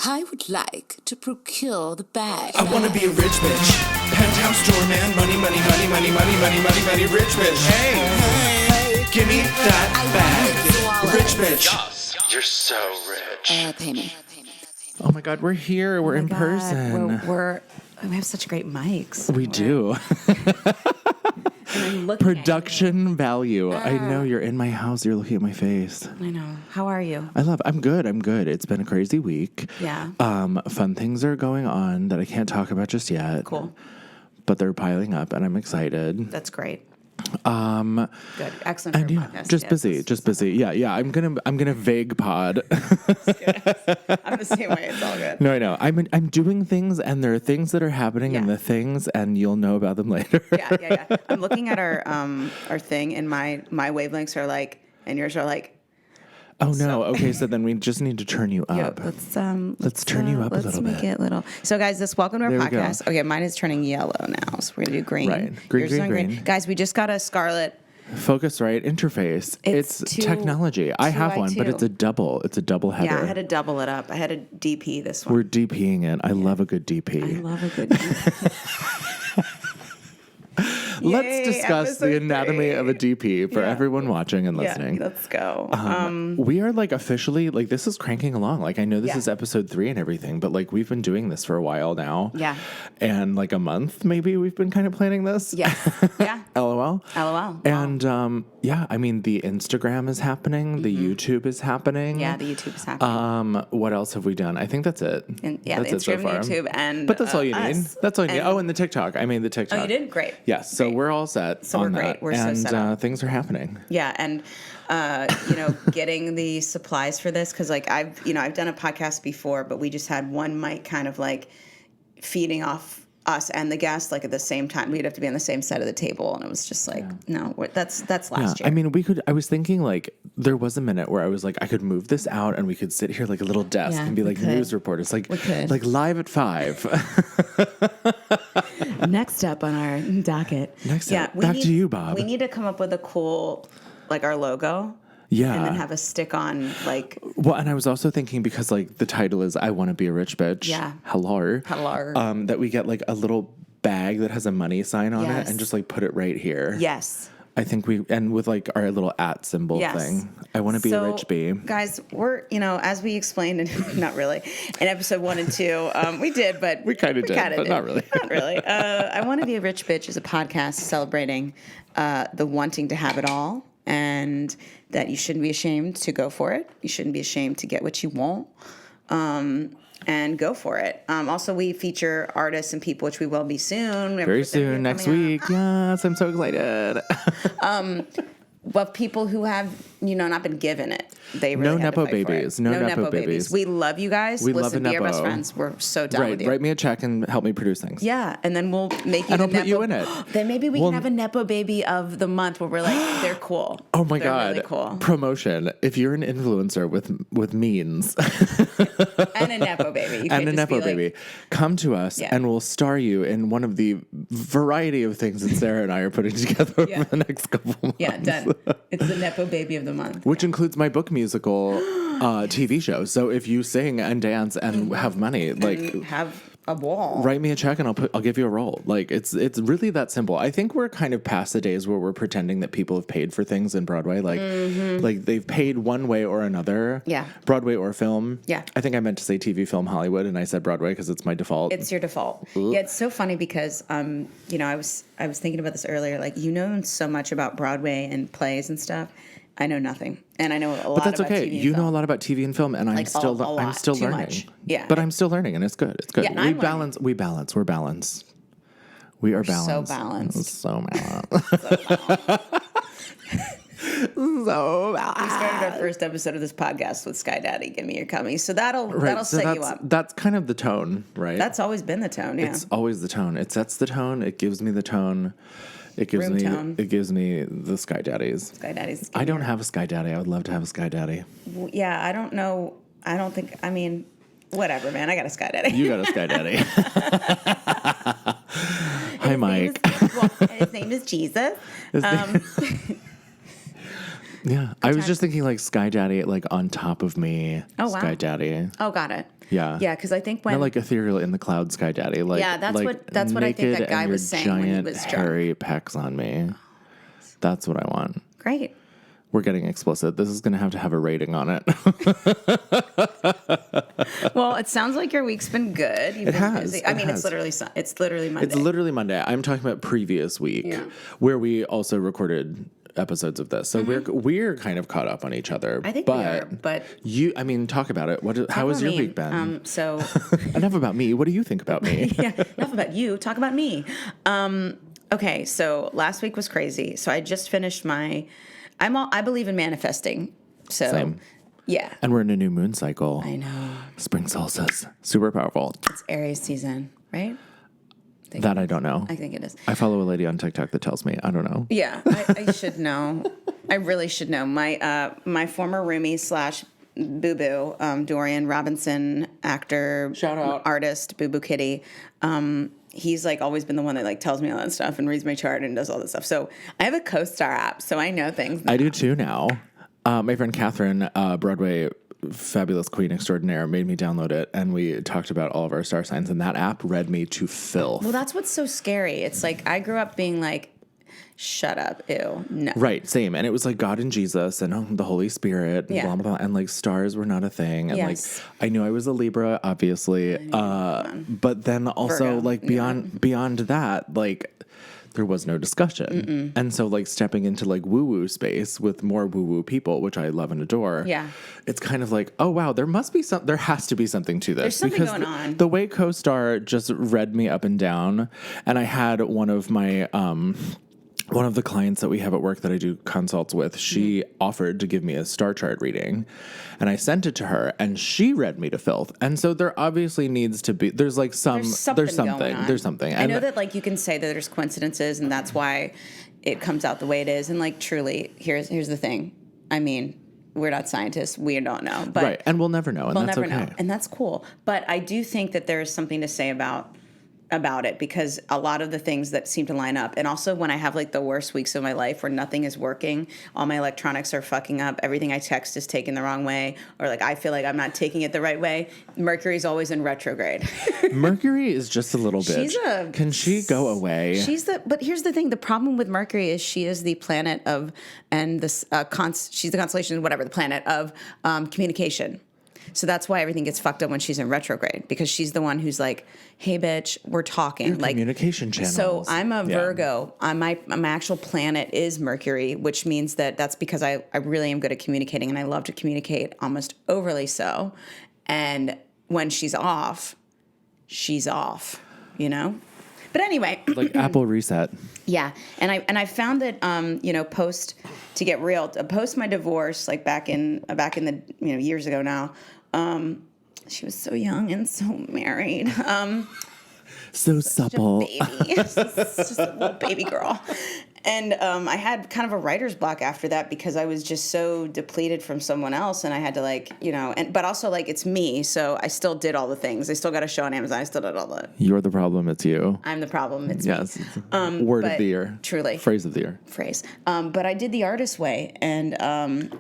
I would like to procure the bag. I wanna be a rich bitch. Penthouse doorman, money, money, money, money, money, money, money, money, rich bitch. Hey, give me that bag. Rich bitch. Yes. You're so rich. Pay me. Oh my God, we're here. We're in person. We have such great mics. We do. And I'm looking Production value. I know you're in my house. You're looking at my face. I know. How are you? I'm good. It's been a crazy week. Yeah. Fun things are going on that I can't talk about just yet. Cool. But they're piling up and I'm excited. That's great. Good. Excellent for a podcast. Just busy. Yeah. I'm gonna vague pod. I'm the same way. It's all good. No, I know. I'm doing things, and there are things that are happening in the things, and you'll know about them later. Yeah. I'm looking at our thing, and my wavelengths are like, and yours are like. Oh no. Okay, so then we just need to turn you up. Yeah, let's turn you up a little bit. Let's make it little. So guys, welcome to our There we go. podcast. Okay, mine is turning yellow now, so we're gonna do green. Right. Green. Guys, we just got a Scarlett. Focusrite interface. It's technology. I have one, but it's a double header. Yeah, I had to double it up. I had a DP this one. We're DPing it. I love a good DP. I love a good DP. Let's discuss the anatomy of a DP for everyone watching and listening. Yeah, let's go. We are officially this is cranking along. I know this is episode 3 and everything, but we've been doing this for a while now. Yeah. And a month maybe we've been kind of planning this. Yeah. Yeah. LOL. LOL. And the Instagram is happening. The YouTube is happening. Yeah, the YouTube is happening. What else have we done? I think that's it. And, that's the Instagram, it so far. YouTube, and but that's all you need. us. That's all you need. Oh, and the TikTok. I made the TikTok. Oh, you did? Great. Yes. So we're all set. So on we're great. That. We're so set up. Things are happening. Yeah, and getting the supplies for this because I've done a podcast before, but we just had one mic kind of feeding off us and the guests at the same time. We'd have to be on the same side of the table, and it was just no, that's last year. I mean, I was thinking there was a minute where I was I could move this out and we could sit here a little desk and be news reporters, live at 5. Next up on our docket. Back to you, Bob. We need to come up with a cool our logo. Yeah. And then have a stick on Well, and I was also thinking because the title is I Want to Be a Rich Bitch. Yeah. Hello. That we get a little bag that has a money sign on it and just put it right here. Yes. I think with our little @ symbol thing. I want to be a rich bee. Guys, we're, as we explained, not really, in episode 1 and 2, we did, but we kind of did, but not really. Not really. I Want to Be a Rich Bitch is a podcast celebrating the wanting to have it all, and that you shouldn't be ashamed to go for it. You shouldn't be ashamed to get what you want. And go for it. Also, we feature artists and people, which we will be soon. Very soon, next week. Yes, I'm so excited. But people who have, not been given it. They really no had nepo to fight babies. For it. No nepo babies. We love you guys. We Listen, love a be our best nepo. friends. We're so down with you. Write me a check and help me produce things. Yeah, and then we'll make you and the I'll put nepo. you in it. Then maybe we can have a nepo baby of the month where we're they're cool. Oh my they're God. Really cool. Promotion. If you're an influencer with means. And a nepo baby. And a nepo baby. Come to us and we'll star you in one of the variety of things that Sarah and I are putting together over the next couple months. Yeah, done. It's the nepo baby of the month. Which includes my book musical TV show. So if you sing and dance and have money, and have a ball, write me a check and I'll give you a role. It's really that simple. I think we're kind of past the days where we're pretending that people have paid for things in Broadway. They've paid one way or another. Yeah. Broadway or film. Yeah. I think I meant to say TV, film, Hollywood, and I said Broadway because it's my default. It's your default. Yeah, it's so funny because I was thinking about this earlier. So much about Broadway and plays and stuff. I know nothing, and I know a lot. But that's about okay. TV and You know film. a lot about TV and film, and I'm still Too learning. much. Yeah, but I'm still learning, and it's good. It's good. Yeah, We balance. We're balanced. We are balanced. So balanced. So balanced. So balanced. We started our first episode of this podcast with Sky Daddy, Give Me Your Cummy. So that'll set you up. That's kind of the tone, right? That's always been the tone. Yeah, it's always the tone. It sets the tone. It gives me the tone. It gives Room me tone. It gives me the Sky Daddies. Sky Daddies. I don't have a Sky Daddy. I would love to have a Sky Daddy. Well, yeah, I don't know. I don't think. I mean, whatever, man. I got a Sky Daddy. You got a Sky Daddy. Hi, Mike. His name is Jesus. Yeah, I was just thinking Sky Daddy on top of me. Oh, wow. Sky Daddy. Oh, got it. Yeah. Yeah, because I think when Not like ethereal in the cloud sky daddy. Like, Yeah, that's like what I think naked that guy and your was saying when he giant was drunk. hairy pecs on me. That's what I want. Great. We're getting explicit. This is going to have a rating on it. Well, it sounds like your week's been good. You've been has. busy. It I mean, has. it's literally Monday. It's literally Monday. I'm talking about previous week, Yeah. where we also recorded episodes of this. So we're kind of caught up on each other. I think we are, but you, I mean, talk about it. How has your week been? So Enough about me. What do you think about me? yeah, enough about you. Talk about me. Okay, so last week was crazy. So I just finished I believe in manifesting. So Same. yeah, And we're in a new moon cycle. I know Spring solstice. Super powerful. it's Aries season, right? That I don't know. I think it is. I follow a lady on TikTok that tells me. I don't know. Yeah, I should know. I really should know. My former roomie / Boo Boo, Dorian Robinson, actor, Shout out. artist, Boo Boo Kitty. He's like always been the one that like tells me all that stuff and reads my chart and does all this stuff. So I have a CoStar app, so I know things. I do too now. My friend Catherine, Broadway fabulous queen extraordinaire, made me download it, and we talked about all of our star signs, and that app read me to filth. Well, that's what's so scary. It's like I grew up being like, shut up, ew, no. Right, same. And it was like God and Jesus and the Holy Spirit, and Yeah. blah, blah, blah. And like stars were not a thing. And Yes. like, I knew I was a Libra, obviously. But then also Virgo. like beyond that, like there was no discussion. And so like stepping into like woo-woo space with more woo-woo people, which I love and adore. Yeah. It's kind of like, oh wow, there has to be something to this. There's something because going on. The way CoStar just read me up and down, and I had one of the clients that we have at work that I do consults with, she offered to give me a star chart reading, and I sent it to her, and she read me to filth. And so there obviously needs to be, there's something going on. There's something. I know that like you can say that there's coincidences and that's why it comes out the way it is. And like truly, here's the thing. I mean, we're not scientists. We don't know. But right. And we'll never know. And we'll that's never okay. know. And that's cool. But I do think that there is something to say about it, because a lot of the things that seem to line up, and also when I have like the worst weeks of my life where nothing is working, all my electronics are fucking up, everything I text is taken the wrong way, or like I feel like I'm not taking it the right way, Mercury's always in retrograde. Mercury is just a little bitch. Can she go away? But here's the thing: the problem with Mercury is she is the planet of, and this she's the constellation, whatever, the planet of communication. So that's why everything gets fucked up when she's in retrograde, because she's the one who's like, "Hey, bitch, we're talking." Your like communication channels. So I'm a Yeah. Virgo. My actual planet is Mercury, which means that's because I really am good at communicating, and I love to communicate, almost overly so. And when she's off, you know. But anyway, like Apple reset. yeah, and I found that post my divorce, like back in the years ago now. She was so young and so married. So supple. Baby, just a little baby girl. And I had kind of a writer's block after that because I was just so depleted from someone else, and I had to but also like it's me, so I still did all the things. I still got a show on Amazon. I still did all the. You're the problem. It's you. I'm the problem. It's Yes. me. Word but of the year. Truly. Phrase of the year. But I did the artist way, and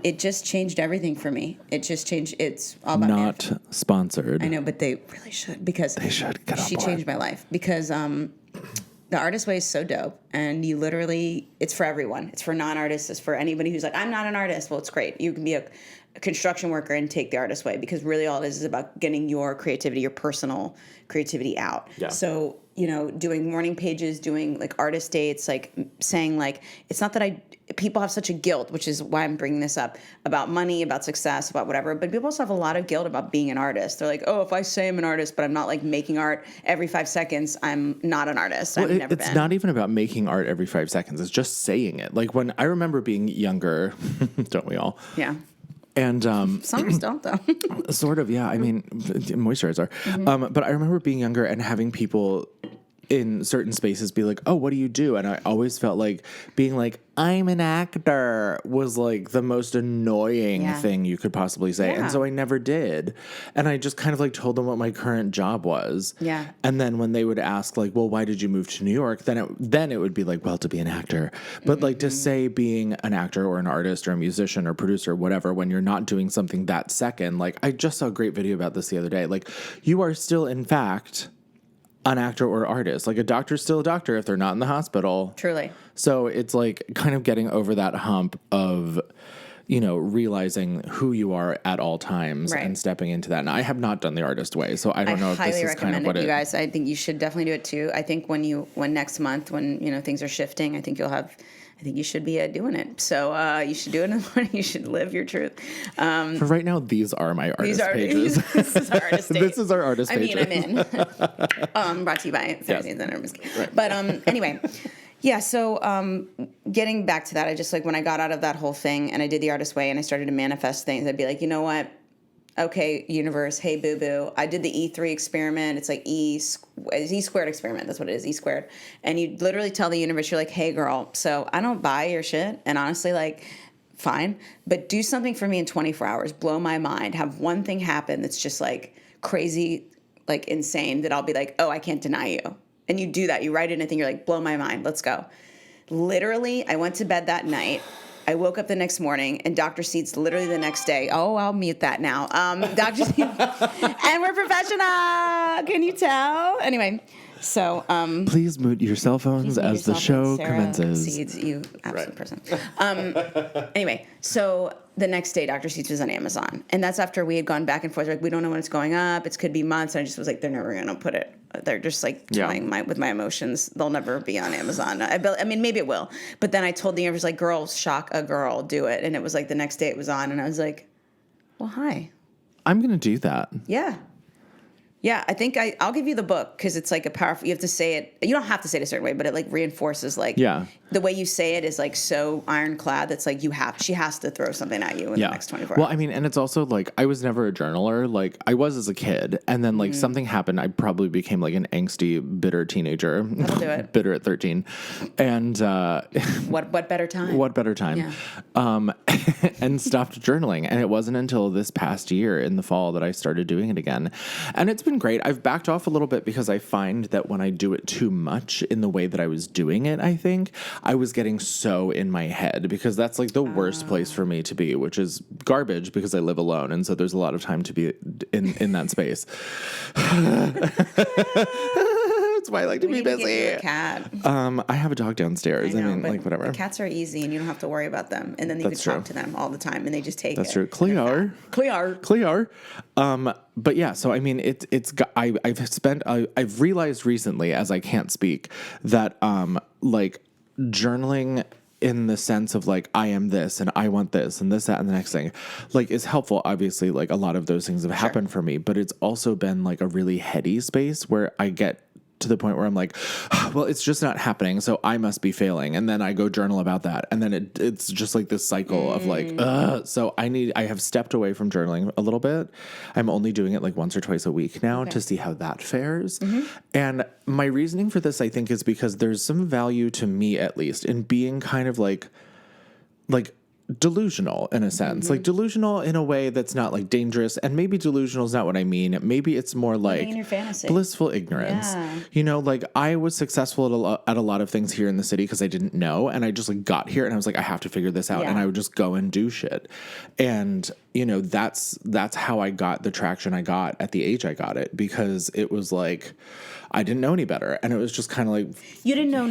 it just changed everything for me. It just changed. It's all about Not sponsored. I know, but they really should, because They should get on she board. changed my life, because the artist way is so dope, and it's for everyone. It's for non-artists. It's for anybody who's like, I'm not an artist. Well, it's great. You can be a construction worker and take the artist way, because really all it is about getting your creativity, your personal creativity out. Yeah. So, doing morning pages, doing like artist dates, like saying like, it's not that people have such a guilt, which is why I'm bringing this up, about money, about success, about whatever. But people also have a lot of guilt about being an artist. They're like, oh, if I say I'm an artist, but I'm not like making art every 5 seconds, I'm not an artist. Well, I've never it's been. not even about making art every 5 seconds. It's just saying it. Like when I remember being younger, don't we all? Yeah. And Some don't, though. sort of, yeah. I mean, moisturizer. Mm-hmm. But I remember being younger and having people in certain spaces be like, oh, what do you do? And I always felt like being like, I'm an actor was like the most annoying thing you could possibly say. Yeah. And so I never did. And I just kind of like told them what my current job was. Yeah. And then when they would ask like, well, why did you move to New York? Then it would be like, well, to be an actor. But like to say being an actor or an artist or a musician or producer, whatever, when you're not doing something that second, like I just saw a great video about this the other day. Like you are still, in fact, an actor or artist. Like a doctor's still a doctor if they're not in the hospital. Truly. So it's like kind of getting over that hump of, you know, realizing who you are at all times and stepping into that. And I have not done the artist way, so I don't know if this is kind of what you guys. I think you should definitely do it too. I think when next month, when you know things are shifting, I think you should be doing it. So you should do it in the morning. You should live your truth. For right now, these are my artist pages. This is our artist This is our artist page. I mean, I'm in. Brought to you by Saturdays and Hermes. But anyway, yeah. So getting back to that, I just like when I got out of that whole thing and I did the artist way and I started to manifest things, I'd be like, you know what? Okay, universe, hey, boo-boo. I did the E3 experiment. It's like E squared experiment. That's what it is, E squared. And you literally tell the universe, you're like, hey, girl, so I don't buy your shit. And honestly, like, fine. But do something for me in 24 hours. Blow my mind. Have one thing happen that's just, like, crazy, like, insane that I'll be like, oh, I can't deny you. And you do that. You write it in a thing. You're like, blow my mind. Let's go. Literally, I went to bed that night. I woke up the next morning, and Dr. Seeds literally the next day. Oh, I'll mute that now. Dr. Seeds, and we're professional. Can you tell? Anyway, so please mute your cell phones as the show commences. Seeds, you absolute person. Anyway, so the next day, Dr. Seeds was on Amazon, and that's after we had gone back and forth. Like, we don't know when it's going up. It could be months. And I just was like, they're never going to put it. They're just like toying with my emotions. They'll never be on Amazon. I mean, maybe it will. But then I told the universe, like, girl, shock a girl, do it. And it was like the next day it was on, and I was like, well, hi. I'm going to do that. Yeah. Yeah, I think I'll give you the book because it's like a powerful. You have to say it. You don't have to say it a certain way, but it like reinforces like the way you say it is like so ironclad. That's like she has to throw something at you in the next 24 hours. Well, I mean, and it's also like I was never a journaler. Like I was as a kid, and then like something happened. I probably became like an angsty, bitter teenager. That'll do it. Bitter at 13, and what better time? What better time? Yeah. And stopped journaling, and it wasn't until this past year in the fall that I started doing it again, and it's been great. I've backed off a little bit because I find that when I do it too much in the way that I was doing it, I think I was getting so in my head because that's like the worst place for me to be, which is garbage because I live alone. And so there's a lot of time to be in that space. That's why I like to be busy. Get you a cat. I have a dog downstairs. I mean, like whatever. The cats are easy, and you don't have to worry about them. And then you can talk to them all the time, and they just take it. That's true. Clear. But yeah, so I mean, I've realized recently, as I can't speak, that like journaling in the sense of like I am this and I want this and this, that, and the next thing, like is helpful. Obviously, like a lot of those things have happened for me, but it's also been like a really heady space where I get to the point where I'm like, well, it's just not happening, so I must be failing. And then I go journal about that. And then it's just like this cycle of like, so I have stepped away from journaling a little bit. I'm only doing it like once or twice a week now to see how that fares. And my reasoning for this, I think, is because there's some value to me, at least, in being kind of like delusional in a sense, like delusional in a way that's not like dangerous, and maybe delusional is not what I mean. Maybe it's more like in your fantasy. Blissful ignorance. You know, like I was successful at a lot of things here in the city because I didn't know, and I just like got here and I was like, I have to figure this out, and I would just go and do shit. And you know, that's how I got the traction I got at the age I got it, because it was like I didn't know any better, and it was just kind of like you didn't know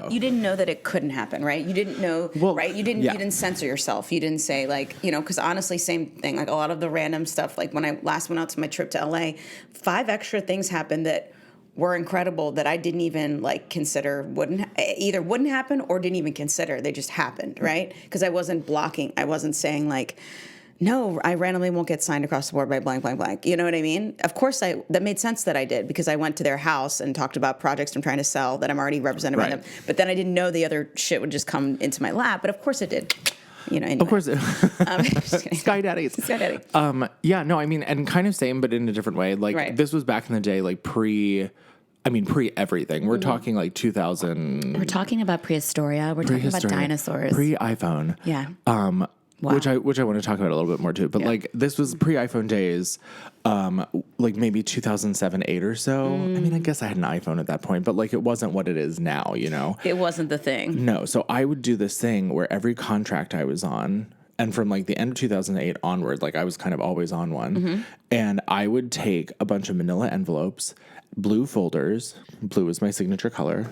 you didn't know that it couldn't happen, right? You didn't know, right? You didn't censor yourself. You didn't say like, you know, because honestly, same thing. Like a lot of the random stuff. Like when I last went out to my trip to LA, 5 extra things happened that were incredible that I didn't even like consider wouldn't happen or didn't even consider. They just happened, right? Because I wasn't blocking. I wasn't saying like, no, I randomly won't get signed across the board by blank, blank, blank. You know what I mean? Of course, that made sense that I did, because I went to their house and talked about projects I'm trying to sell that I'm already represented by them. But then I didn't know the other shit would just come into my lap. But of course it did. You know, anyway. Of course. Sky daddies. Sky daddy. Yeah, no, I mean, and kind of same, but in a different way. Like this was back in the day, like pre I mean, pre everything. We're talking like 2000. We're talking about prehistoria. We're talking about dinosaurs. Pre iPhone. Yeah. Wow. Which I want to talk about a little bit more too. But like this was pre iPhone days, like maybe 2007, 8 or so. I mean, I guess I had an iPhone at that point, but like it wasn't what it is now, you know? It wasn't the thing. No. So I would do this thing where every contract I was on, and from like the end of 2008 onward, like I was kind of always on one, and I would take a bunch of manila envelopes, blue folders. Blue was my signature color.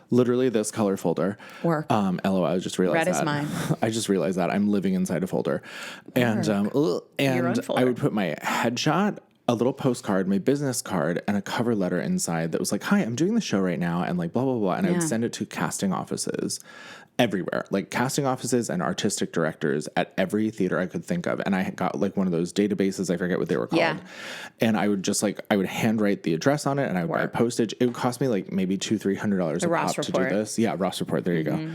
Literally this color folder. Work. LOL, I just realized Red that. is mine. I just realized that I'm living inside a folder. And own folder. I would put my headshot, a little postcard, my business card, and a cover letter inside that was like, "Hi, I'm doing the show right now," and like blah blah blah. And I would send it to casting offices everywhere, like casting offices and artistic directors at every theater I could think of. And I got like one of those databases, I forget what they were called. Yeah. And I would just like, I would handwrite the address on it and I would buy postage. It would cost me like maybe $200-$300 a Ross pop to report. do this. Yeah, Ross report. There you go.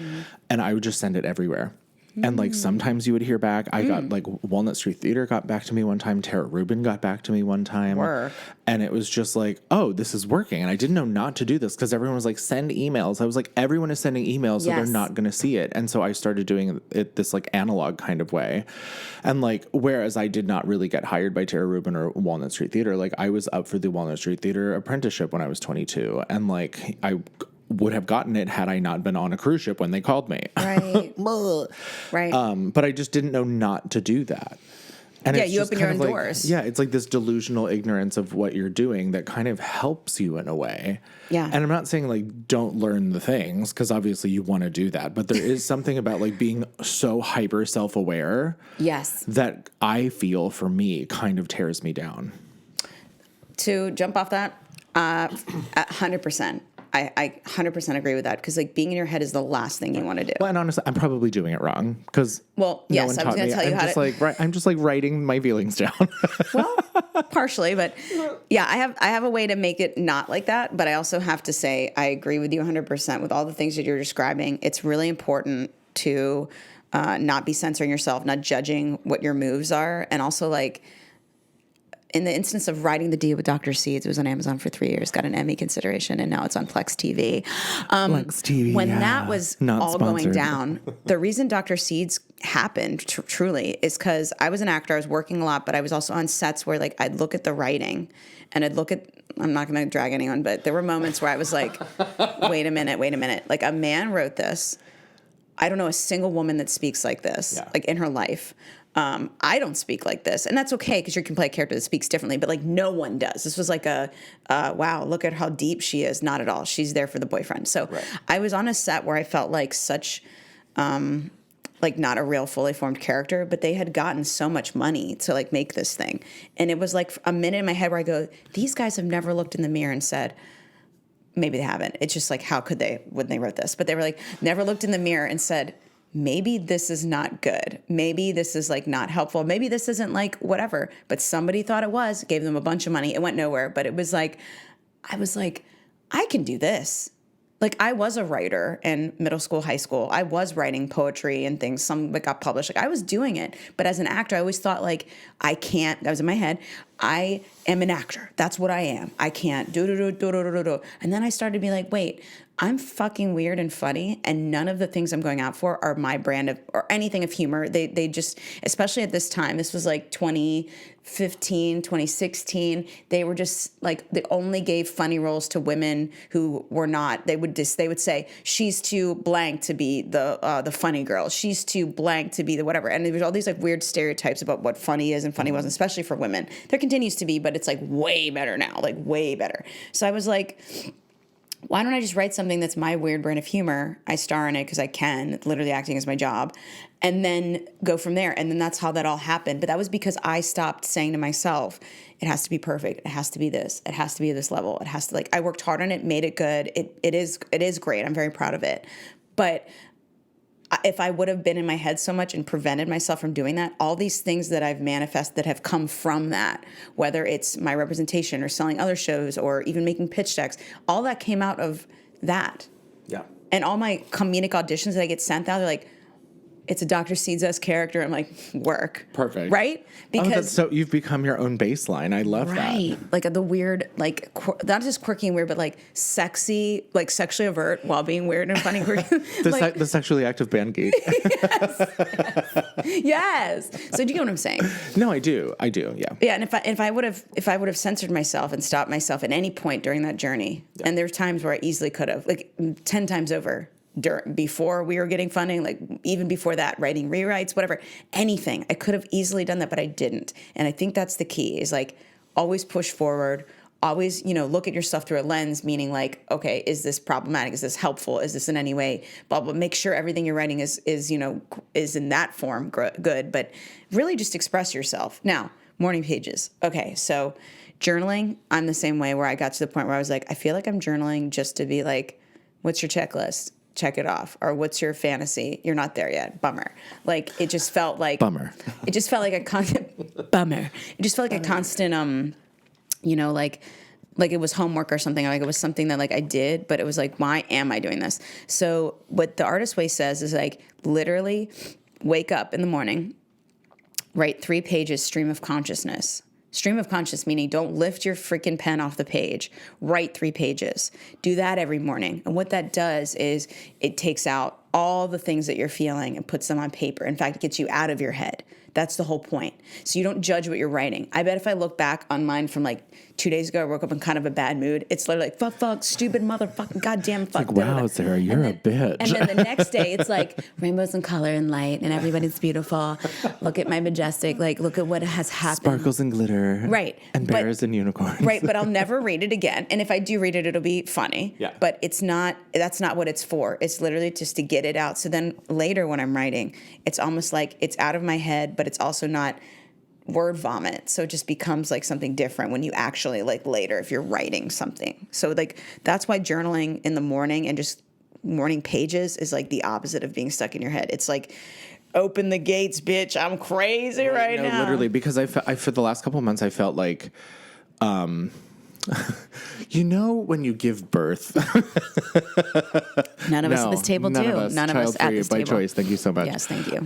And I would just send it everywhere. And like sometimes you would hear back. I got like Walnut Street Theater got back to me one time. Tara Rubin got back to me one time. Work. And it was just like, oh, this is working. And I didn't know not to do this because everyone was like, send emails. I was like, everyone is sending emails, so they're Yes. not going to see it. And so I started doing it this like analog kind of way. And like, whereas I did not really get hired by Tara Rubin or Walnut Street Theater, like I was up for the Walnut Street Theater apprenticeship when I was 22. And like, I would have gotten it had I not been on a cruise ship when they called me. Right. Right. But I just didn't know not to do that. And Yeah, it's you just open your kind own of like, doors. Yeah, it's like this delusional ignorance of what you're doing that kind of helps you in a way. Yeah. And I'm not saying like don't learn the things because obviously you want to do that, but there is something about like being so hyper self-aware Yes. that I feel for me kind of tears me down. To jump off that, 100%. I 100% agree with that because like being in your head is the last thing you want to do. Well, and honestly, I'm probably doing it wrong because Well, no yes, one I was taught gonna me. tell you I'm how just to- like I'm just like writing my feelings down. Well, partially, but yeah, I have a way to make it not like that. But I also have to say I agree with you 100% with all the things that you're describing. It's really important to not be censoring yourself, not judging what your moves are, and also like. In the instance of Writing the Deal with Dr. Seeds, it was on Amazon for 3 years, got an Emmy consideration, and now it's on Plex TV. Plex TV, When yeah. that was Not all sponsored. going down, the reason Dr. Seeds happened truly is because I was an actor, I was working a lot, but I was also on sets where like I'd look at the writing and I'd look at, I'm not going to drag anyone, but there were moments where I was like, wait a minute. Like a man wrote this. I don't know a single woman that speaks like this, like in her life. I don't speak like this, and that's okay because you can play a character that speaks differently, but like no one does. This was like a, wow, look at how deep she is. Not at all. She's there for the boyfriend. So I was on a set where I felt like such, like not a real fully formed character, but they had gotten so much money to like make this thing. And it was like a minute in my head where I go, these guys have never looked in the mirror and said, maybe they haven't. It's just like, how could they when they wrote this? But they were like, never looked in the mirror and said, maybe this is not good. Maybe this is like not helpful. Maybe this isn't like whatever. But somebody thought it was, gave them a bunch of money. It went nowhere. But it was like, I was like, I can do this. Like I was a writer in middle school, high school. I was writing poetry and things. Some that got published. Like I was doing it. But as an actor, I always thought like, I can't. That was in my head. I am an actor. That's what I am. I can't do. And then I started to be like, wait, I'm fucking weird and funny, and none of the things I'm going out for are my brand of or anything of humor. They just, especially at this time, this was like 2015, 2016. They were just like they only gave funny roles to women who were not. They would say she's too blank to be the funny girl. She's too blank to be the whatever. And there was all these like weird stereotypes about what funny is and funny wasn't, especially for women. There continues to be, but it's like way better now, like way better. So I was like, why don't I just write something that's my weird brand of humor? I star in it because I can, literally acting is my job, and then go from there. And then that's how that all happened. But that was because I stopped saying to myself, it has to be perfect. It has to be this. It has to be this level. It has to I worked hard on it, made it good. It is great. I'm very proud of it. But if I would have been in my head so much and prevented myself from doing that, all these things that I've manifested that have come from that, whether it's my representation or selling other shows or even making pitch decks, all that came out of that. Yeah. And all my comedic auditions that I get sent out, they're like, it's a Dr. Seuss character. I'm like, work. Perfect. Right? Because so you've become your own baseline. I love that. Right. Like the weird, like, not just quirky and weird, but like sexy, like sexually overt while being weird and funny. The sexually active band geek. Yes. So do you get what I'm saying? No, I do. Yeah. Yeah. And if I would have censored myself and stopped myself at any point during that journey, and there's times where I easily could have, like 10 times over, before we were getting funding, like even before that, writing rewrites, whatever, anything. I could have easily done that, but I didn't. And I think that's the key, is like always push forward, always, look at yourself through a lens, meaning like, okay, is this problematic? Is this helpful? Is this in any way, blah, blah. Make sure everything you're writing is in that form good, but really just express yourself. Now, morning pages. Okay, so journaling, I'm the same way, where I got to the point where I was like, I feel like I'm journaling just to be like, what's your checklist? Check it off. Or what's your fantasy? You're not there yet. Bummer. Like, it just felt like Bummer. It just felt like a constant bummer. It just felt like a constant like it was homework or something. Like it was something that like I did, but it was like, why am I doing this? So what the Artist Way says is like, literally wake up in the morning, write 3 pages stream of consciousness. Stream of conscious meaning don't lift your freaking pen off the page. Write 3 pages. Do that every morning. And what that does is it takes out all the things that you're feeling and puts them on paper. In fact, it gets you out of your head. That's the whole point. So you don't judge what you're writing. I bet if I look back on mine from like 2 days ago, I woke up in kind of a bad mood. It's literally like, fuck, stupid motherfucking goddamn fuck. Like, wow, Sarah, you're a bitch. And then the next day, it's like rainbows and color and light and everybody's beautiful. Look at my majestic, like, look at what has happened. Sparkles and glitter. Right. And bears and unicorns. Right, but I'll never read it again. And if I do read it, it'll be funny. Yeah. But that's not what it's for. It's literally just to get it out. So then later when I'm writing, it's almost like it's out of my head, but it's also not word vomit. So it just becomes like something different when you actually like later if you're writing something. So like that's why journaling in the morning and just morning pages is like the opposite of being stuck in your head. It's like, open the gates, bitch. I'm crazy right now. Literally, because I for the last couple of months I felt like when you give birth. None of us at this table do. None of us at this table. By choice. Thank you so much. Yes, thank you.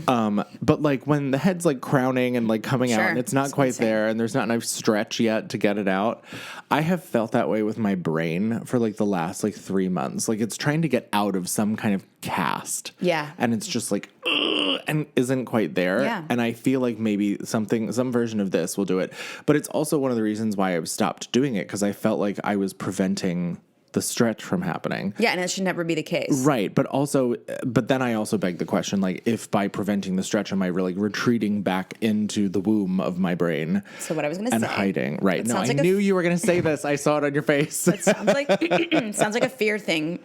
But like when the head's like crowning and like coming out and it's not quite insane. there and there's not enough stretch yet to get it out, I have felt that way with my brain for like the last like 3 months. Like it's trying to get out of some kind of cast. Yeah. And it's just like, ugh, and isn't quite there. Yeah. And I feel like maybe some version of this will do it. But it's also one of the reasons why I've stopped doing it, because I felt like I was preventing the stretch from happening. Yeah, and it should never be the case. Right. But then I also beg the question, like, if by preventing the stretch, am I really retreating back into the womb of my brain? So what I was going to say. And hiding. Right. That No, I sounds like knew you were going to say this. I saw it on your face. It sounds like sounds like a fear thing.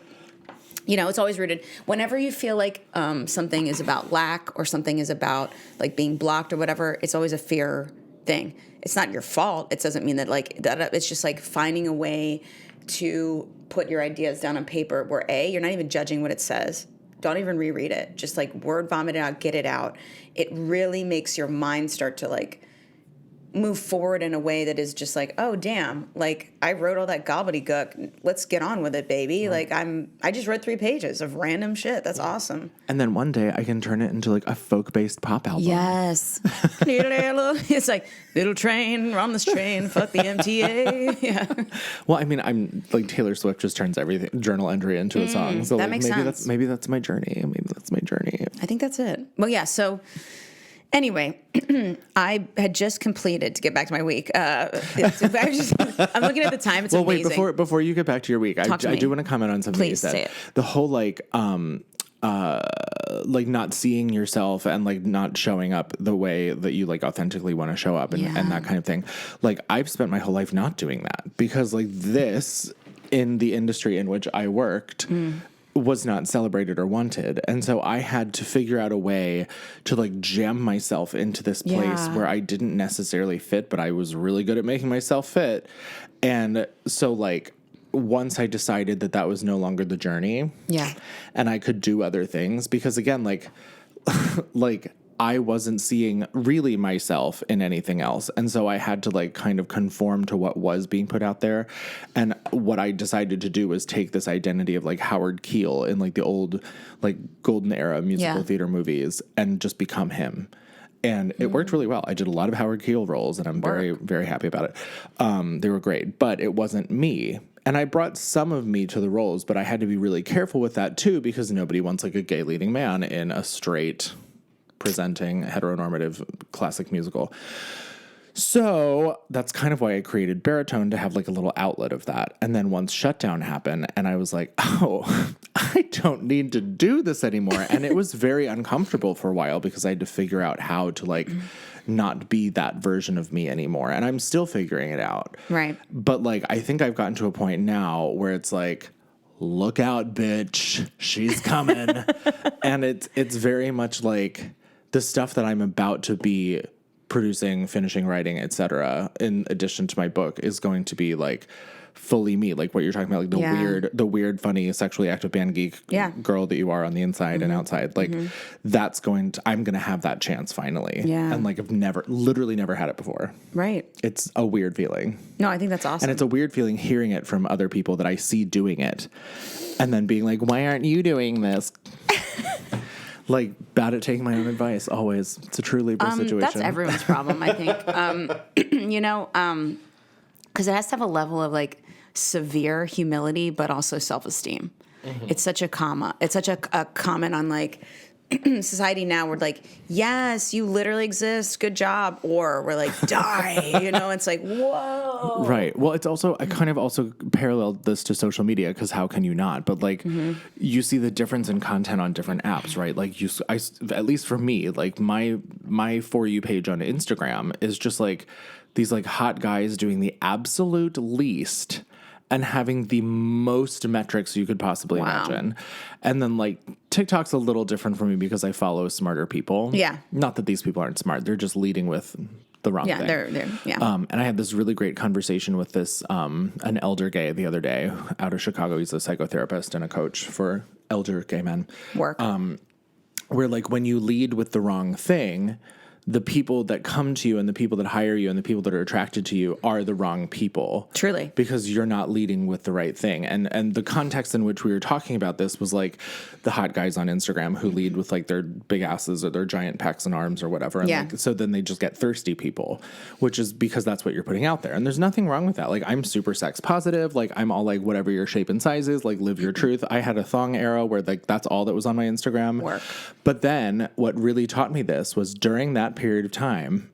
It's always rooted. Whenever you feel like something is about lack or something is about like being blocked or whatever, it's always a fear thing. It's not your fault. It doesn't mean that like that. It's just like finding a way to put your ideas down on paper where you're not even judging what it says. Don't even reread it. Just like word vomit it out, get it out. It really makes your mind start to like move forward in a way that is just like, oh damn, like I wrote all that gobbledygook. Let's get on with it, baby. Right. Like I just read 3 pages of random shit. That's awesome. And then one day I can turn it into like a folk-based pop album. Yes. It's like little train, run this train, fuck the MTA. Yeah. Well, I mean, I'm like Taylor Swift just turns everything journal entry into a song. So that like, makes sense. Maybe that's my journey. I think that's it. Well, yeah. So anyway, I had just completed, to get back to my week. I'm looking at the time. It's amazing. Wait, before you get back to your week, I do want to comment on something Please, you said. say it. The whole like not seeing yourself and like not showing up the way that you like authentically want to show up and that kind of thing. Like I've spent my whole life not doing that because like this in the industry in which I worked was not celebrated or wanted. And so I had to figure out a way to like jam myself into this place where I didn't necessarily fit, but I was really good at making myself fit. And so like once I decided that that was no longer the journey and I could do other things, because again, like I wasn't seeing really myself in anything else. And so I had to like kind of conform to what was being put out there. And what I decided to do was take this identity of like Howard Keel in like the old like golden era musical theater movies and just become him. And it worked really well. I did a lot of Howard Keel roles, and I'm very, very happy about it. They were great, but it wasn't me. And I brought some of me to the roles, but I had to be really careful with that too, because nobody wants like a gay leading man in a straight presenting heteronormative classic musical. So that's kind of why I created Baritone, to have like a little outlet of that. And then once Shutdown happened, and I was like, oh, I don't need to do this anymore. And it was very uncomfortable for a while because I had to figure out how to like not be that version of me anymore. And I'm still figuring it out. Right. But like, I think I've gotten to a point now where it's like, look out, bitch, she's coming. And it's very much like the stuff that I'm about to be producing, finishing, writing, etc., in addition to my book, is going to be like fully me, like what you're talking about, like the weird, funny, sexually active band geek girl that you are on the inside and outside. Like I'm going to have that chance finally. Yeah. And like I've literally never had it before. Right. It's a weird feeling. No, I think that's awesome. And it's a weird feeling hearing it from other people that I see doing it and then being like, why aren't you doing this? Like, bad at taking my own advice, always. It's a true Libra situation. That's everyone's problem, I think. Because it has to have a level of, like, severe humility, but also self-esteem. Mm-hmm. It's such a comment on, like, society now. We're like, yes, you literally exist, good job. Or we're like, die, it's like, whoa. Right. Well, it's also, I kind of also paralleled this to social media, because how can you not? But like, you see the difference in content on different apps, right? Like at least for me, like my For You page on Instagram is just like these like hot guys doing the absolute least and having the most metrics you could possibly imagine. And then like TikTok's a little different for me because I follow smarter people. Yeah. Not that these people aren't smart. They're just leading with the wrong thing. They're and I had this really great conversation with this, an elder gay the other day out of Chicago. He's a psychotherapist and a coach for elder gay men. Where like when you lead with the wrong thing, the people that come to you and the people that hire you and the people that are attracted to you are the wrong people. Truly. Because you're not leading with the right thing. And the context in which we were talking about this was like the hot guys on Instagram who lead with like their big asses or their giant pecs and arms or whatever. And like, so then they just get thirsty people, which is because that's what you're putting out there. And there's nothing wrong with that. Like I'm super sex positive. Like I'm all like, whatever your shape and size is, like live your truth. I had a thong era where like that's all that was on my Instagram. But then what really taught me this was during that period of time,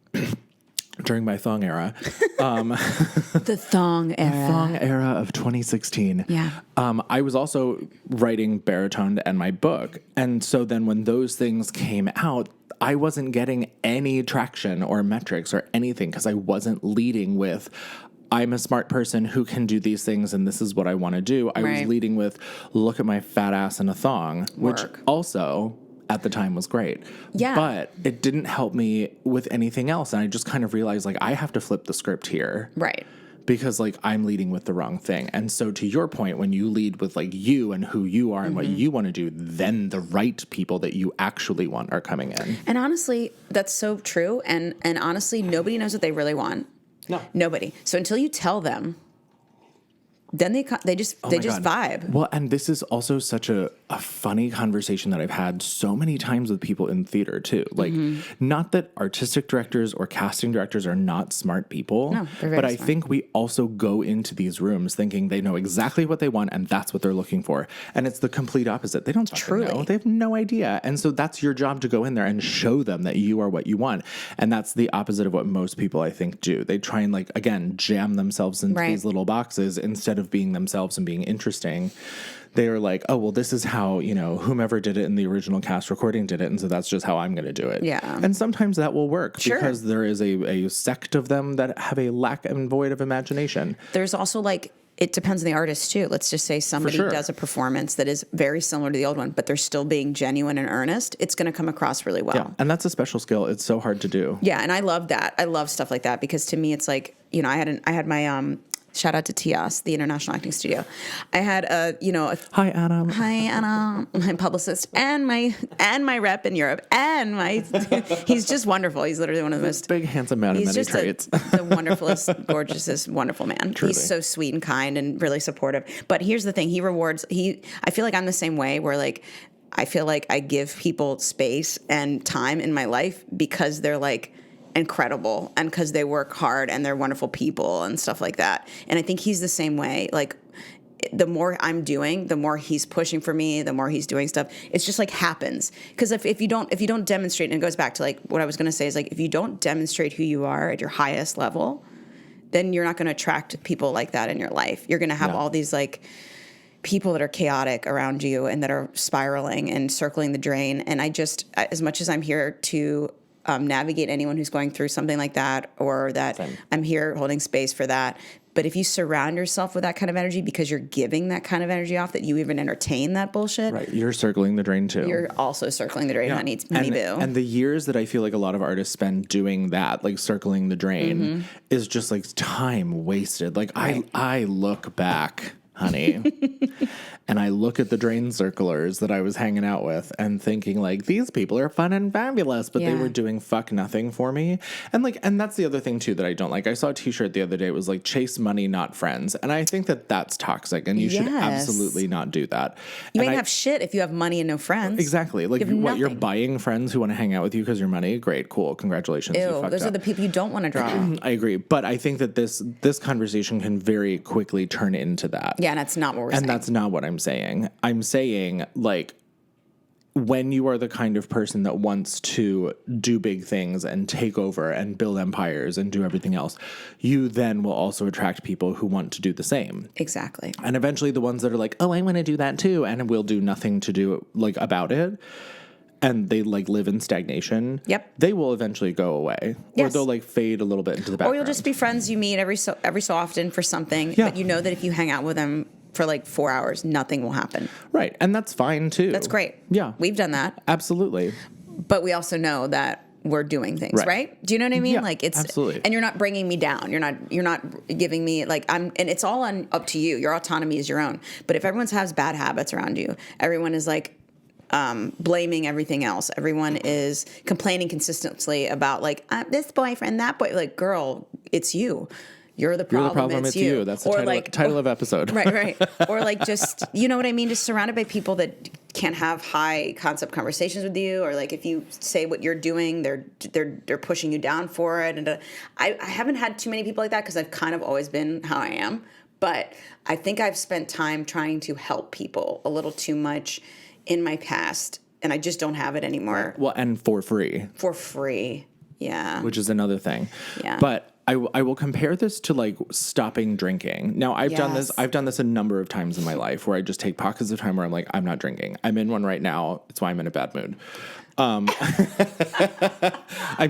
during my thong era, the thong era of 2016. Yeah. I was also writing Baritone and my book. And so then when those things came out, I wasn't getting any traction or metrics or anything because I wasn't leading with, I'm a smart person who can do these things and this is what I want to do. I was leading with, look at my fat ass in a thong, which also at the time was great. Yeah. But it didn't help me with anything else. And I just kind of realized like I have to flip the script here. Right. Because like I'm leading with the wrong thing. And so to your point, when you lead with like you and who you are and what you want to do, then the right people that you actually want are coming in. And honestly, that's so true. And honestly, nobody knows what they really want. No. Nobody. So until you tell them, then they just vibe. Well, and this is also such a funny conversation that I've had so many times with people in theater too. Like, not that artistic directors or casting directors are not smart people, no, they're very but smart. I think we also go into these rooms thinking they know exactly what they want and that's what they're looking for. And it's the complete opposite. They don't fucking know. They have no idea. And so that's your job to go in there and show them that you are what you want. And that's the opposite of what most people I think do. They try and like, again, jam themselves into these little boxes instead of being themselves and being interesting. They are like, oh, well, this is how, whomever did it in the original cast recording did it. And so that's just how I'm going to do it. Yeah. And sometimes that will work because there is a sect of them that have a lack and void of imagination. There's also like, it depends on the artist too. Let's just say somebody does a performance that is very similar to the old one, but they're still being genuine and earnest. It's going to come across really well. Yeah. And that's a special skill. It's so hard to do. Yeah. And I love that. I love stuff like that because to me, it's like, I had my, Shout out to TIAS, the International Acting Studio. I had Hi, Adam. hi Anna, my publicist and my rep in Europe, and he's just wonderful. He's literally one of the most Big, handsome man of he's many just traits. the wonderfulest, gorgeousest, wonderful man. Truly. He's so sweet and kind and really supportive. But here's the thing: I feel like I'm the same way. Where like I feel like I give people space and time in my life because they're like incredible and because they work hard and they're wonderful people and stuff like that. And I think he's the same way. Like the more I'm doing, the more he's pushing for me, the more he's doing stuff. It's just like happens. Because if you don't demonstrate, and it goes back to like what I was going to say is like if you don't demonstrate who you are at your highest level, then you're not going to attract people like that in your life. You're going to have all these like people that are chaotic around you and that are spiraling and circling the drain. And I just, as much as I'm here to navigate anyone who's going through something like that, or that Same. I'm here holding space for that. But if you surround yourself with that kind of energy because you're giving that kind of energy off, that you even entertain that bullshit, Right. You're circling the drain too. you're also circling the drain, honey boo. And the years that I feel like a lot of artists spend doing that, like circling the drain, is just like time wasted. Like I look back, honey, and I look at the drain circlers that I was hanging out with and thinking like, these people are fun and fabulous, but they were doing fuck nothing for me. And that's the other thing too that I don't like. I saw a t-shirt the other day. It was like, chase money, not friends. And I think that that's toxic and you should absolutely not do that. You and ain't have shit if you have money and no friends. Exactly. Like You have what, you're nothing. buying friends who want to hang out with you because you're money? Great, cool. Congratulations. you Ew, fucked those are up. the people you don't want to draw. I agree. But I think that this conversation can very quickly turn into that. Yeah, and that's not what we're saying. And that's not what I'm saying. I'm saying, like, when you are the kind of person that wants to do big things and take over and build empires and do everything else, you then will also attract people who want to do the same. Exactly. And eventually the ones that are like, oh, I want to do that too, and will do nothing to do like about it, and they like live in stagnation. Yep. They will eventually go away. Yes. Or they'll like fade a little bit into the background. Or you'll just be friends you meet every so often for something, Yeah. but you know that if you hang out with them for like 4 hours, nothing will happen. Right. And that's fine too. That's great. Yeah. We've done that. Absolutely. But we also know that we're doing things, Right. right? Do you know what I mean? Yeah, Like it's absolutely. And you're not bringing me down. You're not giving me like and it's all up to you. Your autonomy is your own. But if everyone has bad habits around you, everyone is like blaming everything else. Everyone is complaining consistently about like this boyfriend, that boy. Like, girl, it's you. You're the problem. You're the problem. It's you. That's the title of episode. Right. Or like just, you know what I mean? Just surrounded by people that can't have high concept conversations with you, or like if you say what you're doing, they're pushing you down for it. And I haven't had too many people like that because I've kind of always been how I am. But I think I've spent time trying to help people a little too much in my past, and I just don't have it anymore. Well, and for free. For free. Yeah. Which is another thing. Yeah. But I will compare this to like stopping drinking. Now I've done this. Yes. I've done this a number of times in my life where I just take pockets of time where I'm like, I'm not drinking. I'm in one right now. It's why I'm in a bad mood. I'm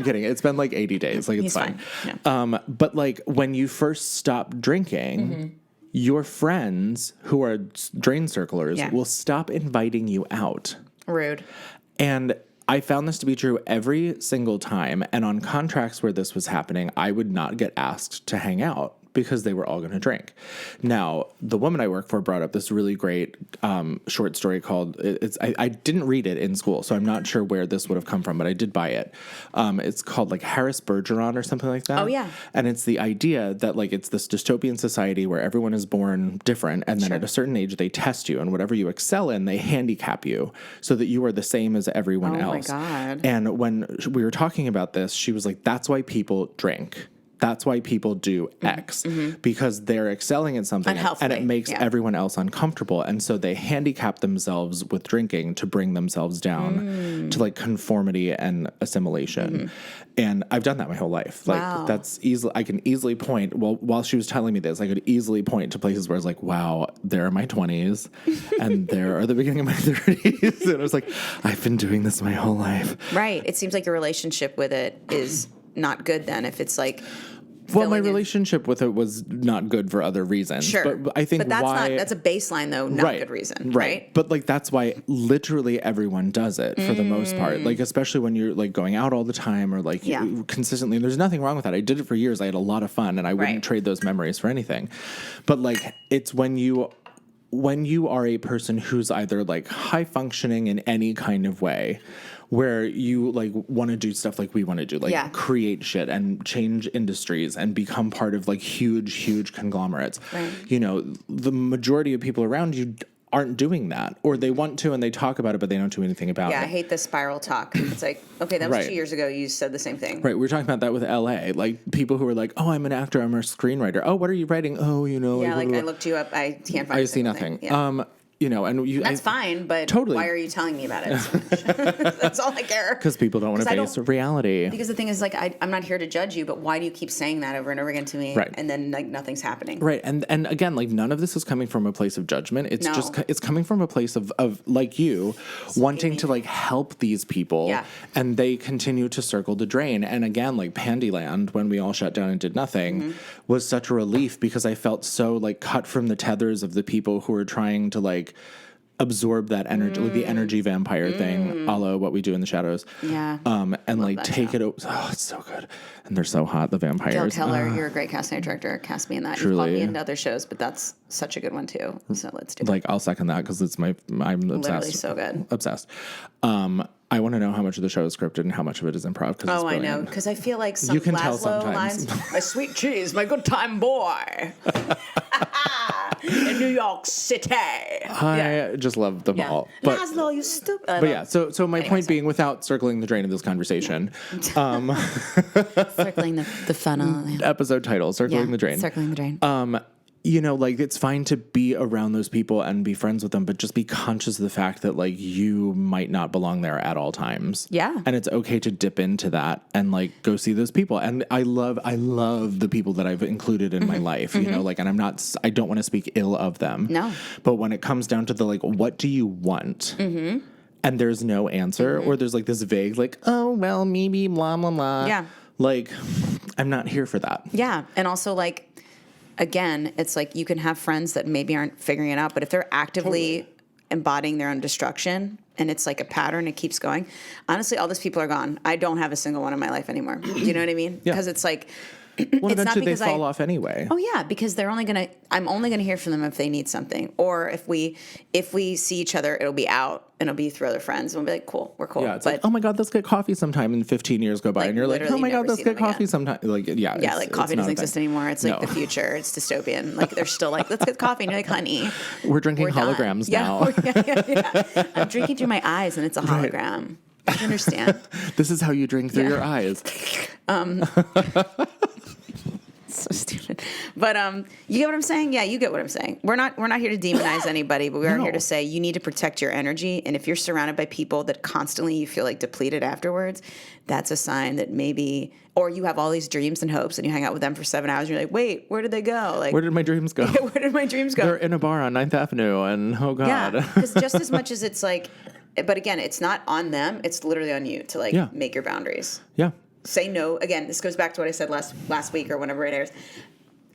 kidding. It's been like 80 days. Like it's He's fine. Yeah. But like when you first stop drinking, your friends who are drain circlers Yeah. will stop inviting you out. Rude. And I found this to be true every single time. And on contracts where this was happening, I would not get asked to hang out because they were all going to drink. Now, the woman I work for brought up this really great short story called, I didn't read it in school, so I'm not sure where this would have come from, but I did buy it. It's called like Harris Bergeron or something like that. Oh, yeah. And it's the idea that like it's this dystopian society where everyone is born different, and then at a certain age they test you, and whatever you excel in, they handicap you so that you are the same as everyone Oh, my else. God. And when we were talking about this, she was like, that's why people drink. That's why people do X, because they're excelling at something and Unhealthily, it makes yeah. everyone else uncomfortable. And so they handicap themselves with drinking to bring themselves down to like conformity and assimilation. And I've done that my whole life. Like Wow. that's easily, I can easily point, well, while she was telling me this, I could easily point to places where I was like, wow, there are my 20s and there are the beginning of my 30s. And I was like, I've been doing this my whole life. Right. It seems like your relationship with it is not good then if it's like Well, my relationship with it was not good for other reasons. Sure. But I think that's a baseline though, not a good reason. Right. But like, that's why literally everyone does it for the most part. Like, especially when you're like going out all the time or like consistently, and there's nothing wrong with that. I did it for years. I had a lot of fun and I wouldn't trade those memories for anything. But like, it's when you are a person who's either like high functioning in any kind of way, where you like want to do stuff like we want to do, like create shit and change industries and become part of like huge conglomerates. Right. You know, the majority of people around you aren't doing that, or they want to and they talk about it, but they don't do anything about it. Yeah, I hate the spiral talk. It's like, okay, that was 2 years ago. You said the same thing. Right. We were talking about that with LA. Like people who are like, oh, I'm an actor, I'm a screenwriter. Oh, what are you writing? Oh, you know. Yeah, like I looked you up. I can't find. I see nothing. Yeah. You know, and that's fine, but why are you telling me about it? That's all I care. Because people don't want to face reality. Because the thing is, like, I'm not here to judge you, but why do you keep saying that over and over again to me? Right. And then like nothing's happening. Right. And again, like none of this is coming from a place of judgment. It's just it's coming from a place of like you wanting to like help these people, and they continue to circle the drain. And again, like Pandyland, when we all shut down and did nothing, was such a relief because I felt so like cut from the tethers of the people who were trying to like absorb that energy, like the energy vampire thing, a la What We Do in the Shadows. Yeah. And like take it. Oh, it's so good. And they're so hot, the vampires. Gail Keller, you're a great casting director. Cast me in that. Truly. You've called me into other shows, but that's such a good one too. So let's do it. Like, I'll second that because I'm obsessed. Literally so good. Obsessed. I want to know how much of the show is scripted and how much of it is improv. Oh, I know. Because I feel like some Laszlo lines. My sweet cheese, my good time boy. In New York City. I just love them all. But, Laszlo, you stupid. But yeah, so my point being, without circling the drain of this conversation. Circling the funnel. Episode title, Circling the Drain. Circling the Drain. You know, like, it's fine to be around those people and be friends with them, but just be conscious of the fact that, like, you might not belong there at all times. Yeah. And it's okay to dip into that and, like, go see those people. And I love the people that I've included in my life, you know, like, and I don't want to speak ill of them. No. But when it comes down to the, like, what do you want? And there's no answer, or there's, like, this vague, like, oh, well, maybe, blah, blah, blah. Yeah. Like, I'm not here for that. Yeah. And also, like, again, it's like you can have friends that maybe aren't figuring it out, but if they're actively embodying their own destruction and it's like a pattern, it keeps going. Honestly, all those people are gone. I don't have a single one in my life anymore. Do you know what I mean? Because it's like, well, it's eventually they fall off anyway. Oh yeah, because I'm only gonna hear from them if they need something, or if we see each other, it'll be out and it'll be through other friends, and we'll be like, cool, we're cool. Yeah, it's like, oh my god, let's get coffee sometime, and 15 years go by, and you're like, oh my god, let's get coffee sometime. Like, like coffee doesn't exist anymore. It's like the future. It's dystopian. Like they're still like, let's get coffee, and you're like, honey, we're drinking holograms now. Yeah. I'm drinking through my eyes, and it's a hologram. I understand. This is how you drink through your eyes. So stupid. But you get what I'm saying? Yeah, you get what I'm saying. We're not here to demonize anybody, but we are here to say you need to protect your energy. And if you're surrounded by people that constantly you feel like depleted afterwards, that's a sign that maybe, or you have all these dreams and hopes and you hang out with them for 7 hours and you're like, wait, where did they go? Like, where did my dreams go? Where did my dreams go? They're in a bar on 9th Avenue and oh God. Yeah, because just as much as it's like, but again, it's not on them. It's literally on you to like make your boundaries. Yeah. Say no. Again, this goes back to what I said last week or whenever it airs.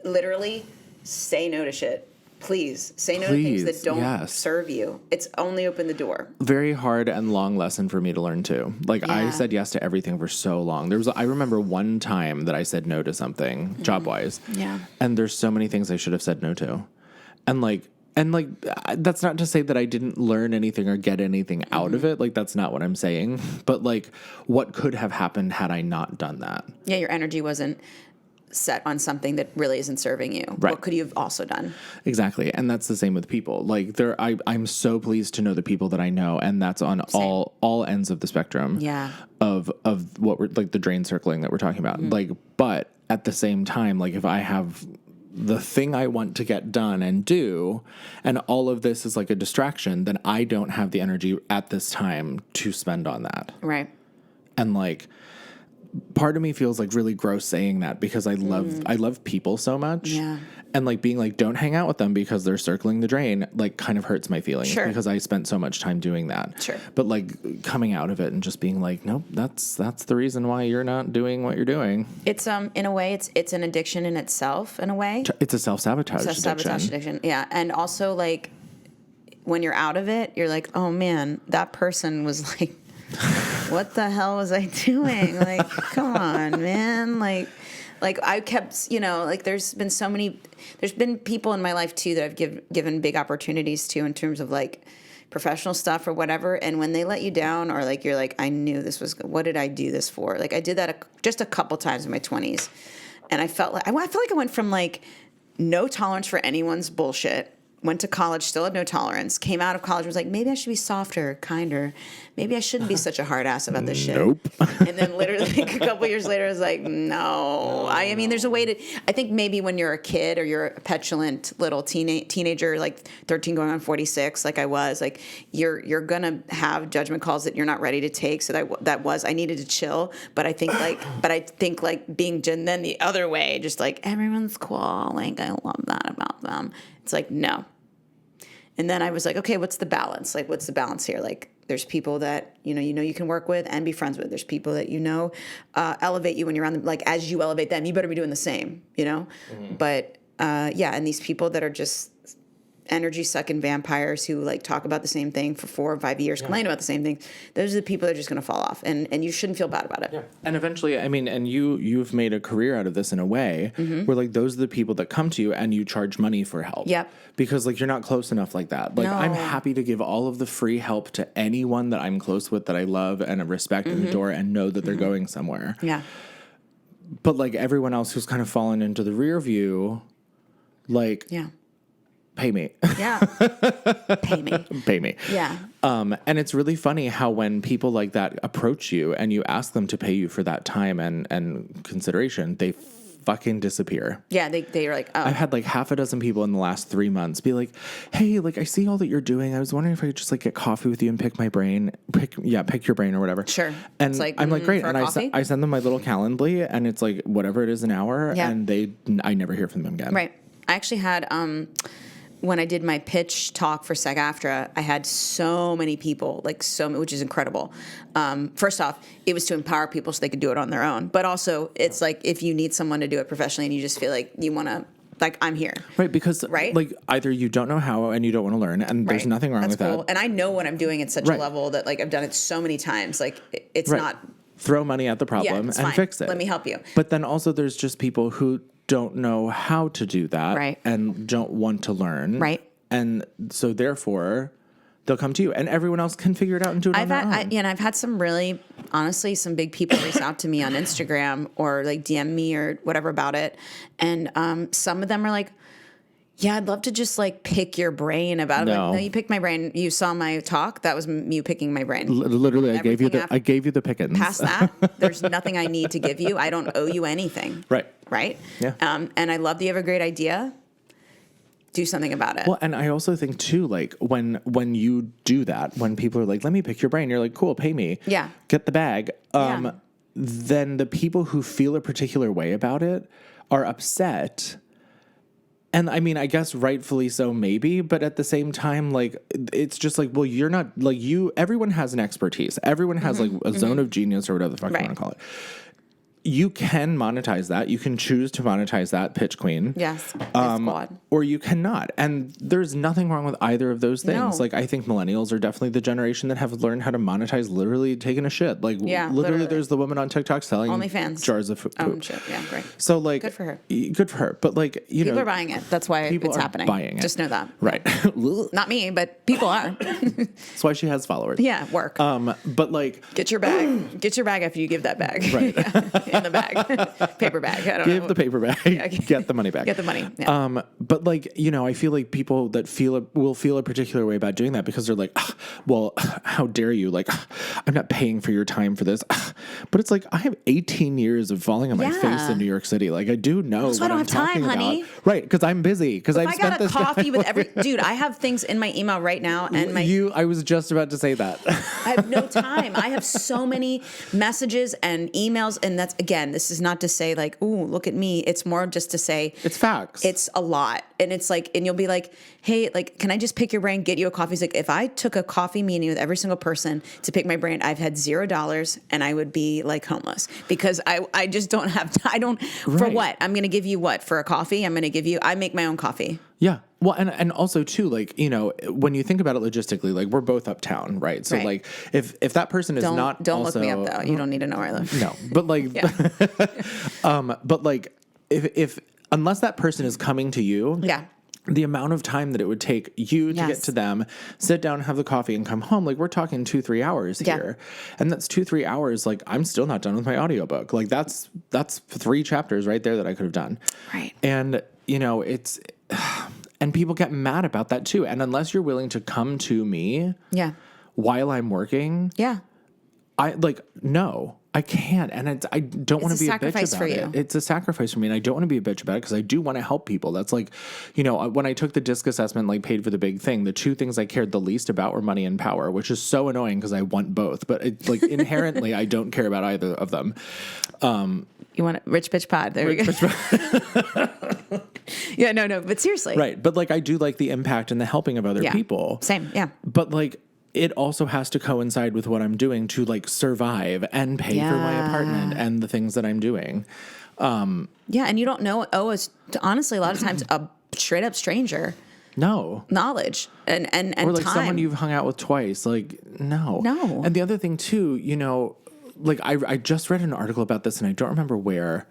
Literally, say no to shit. Please say no to things that don't serve you. It's only open the door. Very hard and long lesson for me to learn too. Like I said yes to everything for so long. I remember one time that I said no to something job wise. Yeah. And there's so many things I should have said no to, and that's not to say that I didn't learn anything or get anything out of it. Like, that's not what I'm saying. But, like, what could have happened had I not done that? Yeah, your energy wasn't set on something that really isn't serving you. Right. What could you have also done? Exactly. And that's the same with people. Like, I'm so pleased to know the people that I know, and that's on all ends of the spectrum of what we're, like, the drain circling that we're talking about. Like, but at the same time, like, if I have the thing I want to get done and do, and all of this is like a distraction, then I don't have the energy at this time to spend on that. Right. And like, part of me feels like really gross saying that because I love people so much. Yeah. And like being like, don't hang out with them because they're circling the drain, like kind of hurts my feelings Sure. because I spent so much time doing that. Sure. But like coming out of it and just being like, nope, that's the reason why you're not doing what you're doing. It's in a way, it's an addiction in itself. In a way, It's a self-sabotage it's a sabotage addiction. addiction. Yeah, and also like when you're out of it, you're like, oh man, that person was like, what the hell was I doing? Like, come on, man. Like I kept, like there's been people in my life too that I've given big opportunities to in terms of like professional stuff or whatever. And when they let you down or like, you're like, I knew this was, what did I do this for? Like I did that just a couple times in my 20s. And I felt like I went from like no tolerance for anyone's bullshit. Went to college, still had no tolerance. Came out of college, was like, maybe I should be softer, kinder. Maybe I shouldn't be such a hard ass about this shit. Nope. And then literally like, a couple years later, I was like, no. I mean, there's a way to. I think maybe when you're a kid or you're a petulant little teenager, like 13 going on 46, like I was, like you're gonna have judgment calls that you're not ready to take. So I needed to chill. But I think like being then the other way, just like everyone's cool. Like I love that about them. It's like no. And then I was like, okay, what's the balance? Like, what's the balance here? Like, there's people that, you can work with and be friends with. There's people that, elevate you when you're on them. Like, as you elevate them, you better be doing the same, Mm-hmm. But, and these people that are just energy sucking vampires who like talk about the same thing for 4 or 5 years, complain about the same thing. Those are the people that are just going to fall off, and you shouldn't feel bad about it. Yeah. And eventually, I mean, and you've made a career out of this in a way where like those are the people that come to you and you charge money for help. Yep. Because like you're not close enough like that. Like No. I'm happy to give all of the free help to anyone that I'm close with that I love and respect and adore and know that they're going somewhere. Yeah. But like everyone else who's kind of fallen into the rear view, like Yeah. pay me. Yeah. Pay me. Pay me. Yeah. And it's really funny how when people like that approach you and you ask them to pay you for that time and consideration, they fucking disappear. Yeah. They are like, oh. I've had like half a dozen people in the last 3 months be like, hey, like I see all that you're doing. I was wondering if I could just like get coffee with you and pick your brain or whatever. Sure. And It's like, I'm like, great. for a And coffee? I send them my little Calendly and it's like whatever it is an hour. Yeah. And I never hear from them again. Right. I actually had, when I did my pitch talk for sag-aftra, I had so many people, which is incredible. First off, it was to empower people so they could do it on their own. But also, it's like if you need someone to do it professionally and you just feel like you want to, like, I'm here. Right, because Right? like either you don't know how and you don't want to learn, and there's Right. nothing wrong That's with cool. that. And I know what I'm doing at such Right. a level that, like, I've done it so many times. Like, it's Right. not... Throw money at the problem it's and fine. fix it. Let me help you. But then also there's just people who don't know how to do that Right. and don't want to learn. Right. And so therefore they'll come to you and everyone else can figure it out and do it on their own. I've had some really, honestly, some big people reach out to me on Instagram or like DM me or whatever about it. And some of them are like, yeah, I'd love to just like pick your brain about it. No. Like, no, you picked my brain. You saw my talk. That was you picking my brain. Literally, I gave you the pickings. Past that, there's nothing I need to give you. I don't owe you anything. Right. Right? Yeah. And I love that you have a great idea. Do something about it. Well, and I also think too, like when you do that, when people are like, "Let me pick your brain," you're like, "Cool, pay me." Yeah. Get the bag. Yeah. Then the people who feel a particular way about it are upset. And I mean, I guess rightfully so, maybe, but at the same time, like, it's just like, well, you're not like everyone has an expertise. Everyone has like a zone of genius or whatever the fuck you Right. want to call it. You can monetize that. You can choose to monetize that, pitch queen. Yes. Squad. Or you cannot. And there's nothing wrong with either of those things. No. Like, I think millennials are definitely the generation that have learned how to monetize literally taking a shit. Like, Yeah, literally, literally. there's the woman on TikTok selling OnlyFans. jars of poop. Shit. Yeah, great. So, like, Good for her. Good for her. But, like, you People know, are buying it. That's why people it's are happening. buying it. Just know that. Right. Not me, but people are. That's why she has followers. Yeah, work. But, like, Get your bag. Get your bag after you give that bag. Right. In the bag. Paper bag. I don't know. give the paper bag, get the money back. Get the money. Yeah. But like, you know, I feel like people that will feel a particular way about doing that because they're like, well, how dare you? Like, I'm not paying for your time for this. But it's like, I have 18 years of falling on my Yeah. face in New York City. Like, I do know That's why what I I'm don't have time, talking about. honey. Right, because I'm busy. Because I've I spent got a this coffee time with every dude. I have things in my email right now, and my I was just about to say that. I have no time. I have so many messages and emails, and that's again, this is not to say like, ooh, look at me. It's more just to say It's facts. it's a lot. And it's like, and you'll be like, hey, like, can I just pick your brain, get you a coffee? It's like, if I took a coffee meeting with every single person to pick my brain, I've had $0 and I would be like homeless because I just don't have, for Right. what? I'm going to give you what? For a coffee? I'm going to give you, I make my own coffee. Yeah. Well, and also too, like, you know, when you think about it logistically, like we're both uptown, right? So Right. like if that person is Don't also, look me up though. You don't need to know where I live. No, but like, but like if unless that person is coming to you, Yeah. the amount of time that it would take you to get Yes. to them, sit down, have the coffee, and come home, like we're talking 2-3 hours Yeah. here. And that's 2-3 hours. Like I'm still not done with my audiobook. Like that's 3 chapters right there that I could have done. Right. And you know, and people get mad about that too. And unless you're willing to come to me Yeah. while I'm working, Yeah. no, I can't. And I don't want to a be a bitch sacrifice about for it. you. It's a sacrifice for me. And I don't want to be a bitch about it because I do want to help people. That's like, you know, when I took the disc assessment, like paid for the big thing, the 2 things I cared the least about were money and power, which is so annoying because I want both. But it's like inherently, I don't care about either of them. You want a rich bitch pod. There we go. Yeah, no, but seriously. Right. But like, I do like the impact and the helping of other Yeah. people. Same. Yeah. But like, it also has to coincide with what I'm doing to like survive and pay for my Yeah. apartment and the things that I'm doing. Yeah. And you don't know, honestly, a lot of times a straight up stranger No. knowledge and Or like time. someone you've hung out with twice. Like, no. No. And the other thing too, you know, like I just read an article about this and I don't remember where,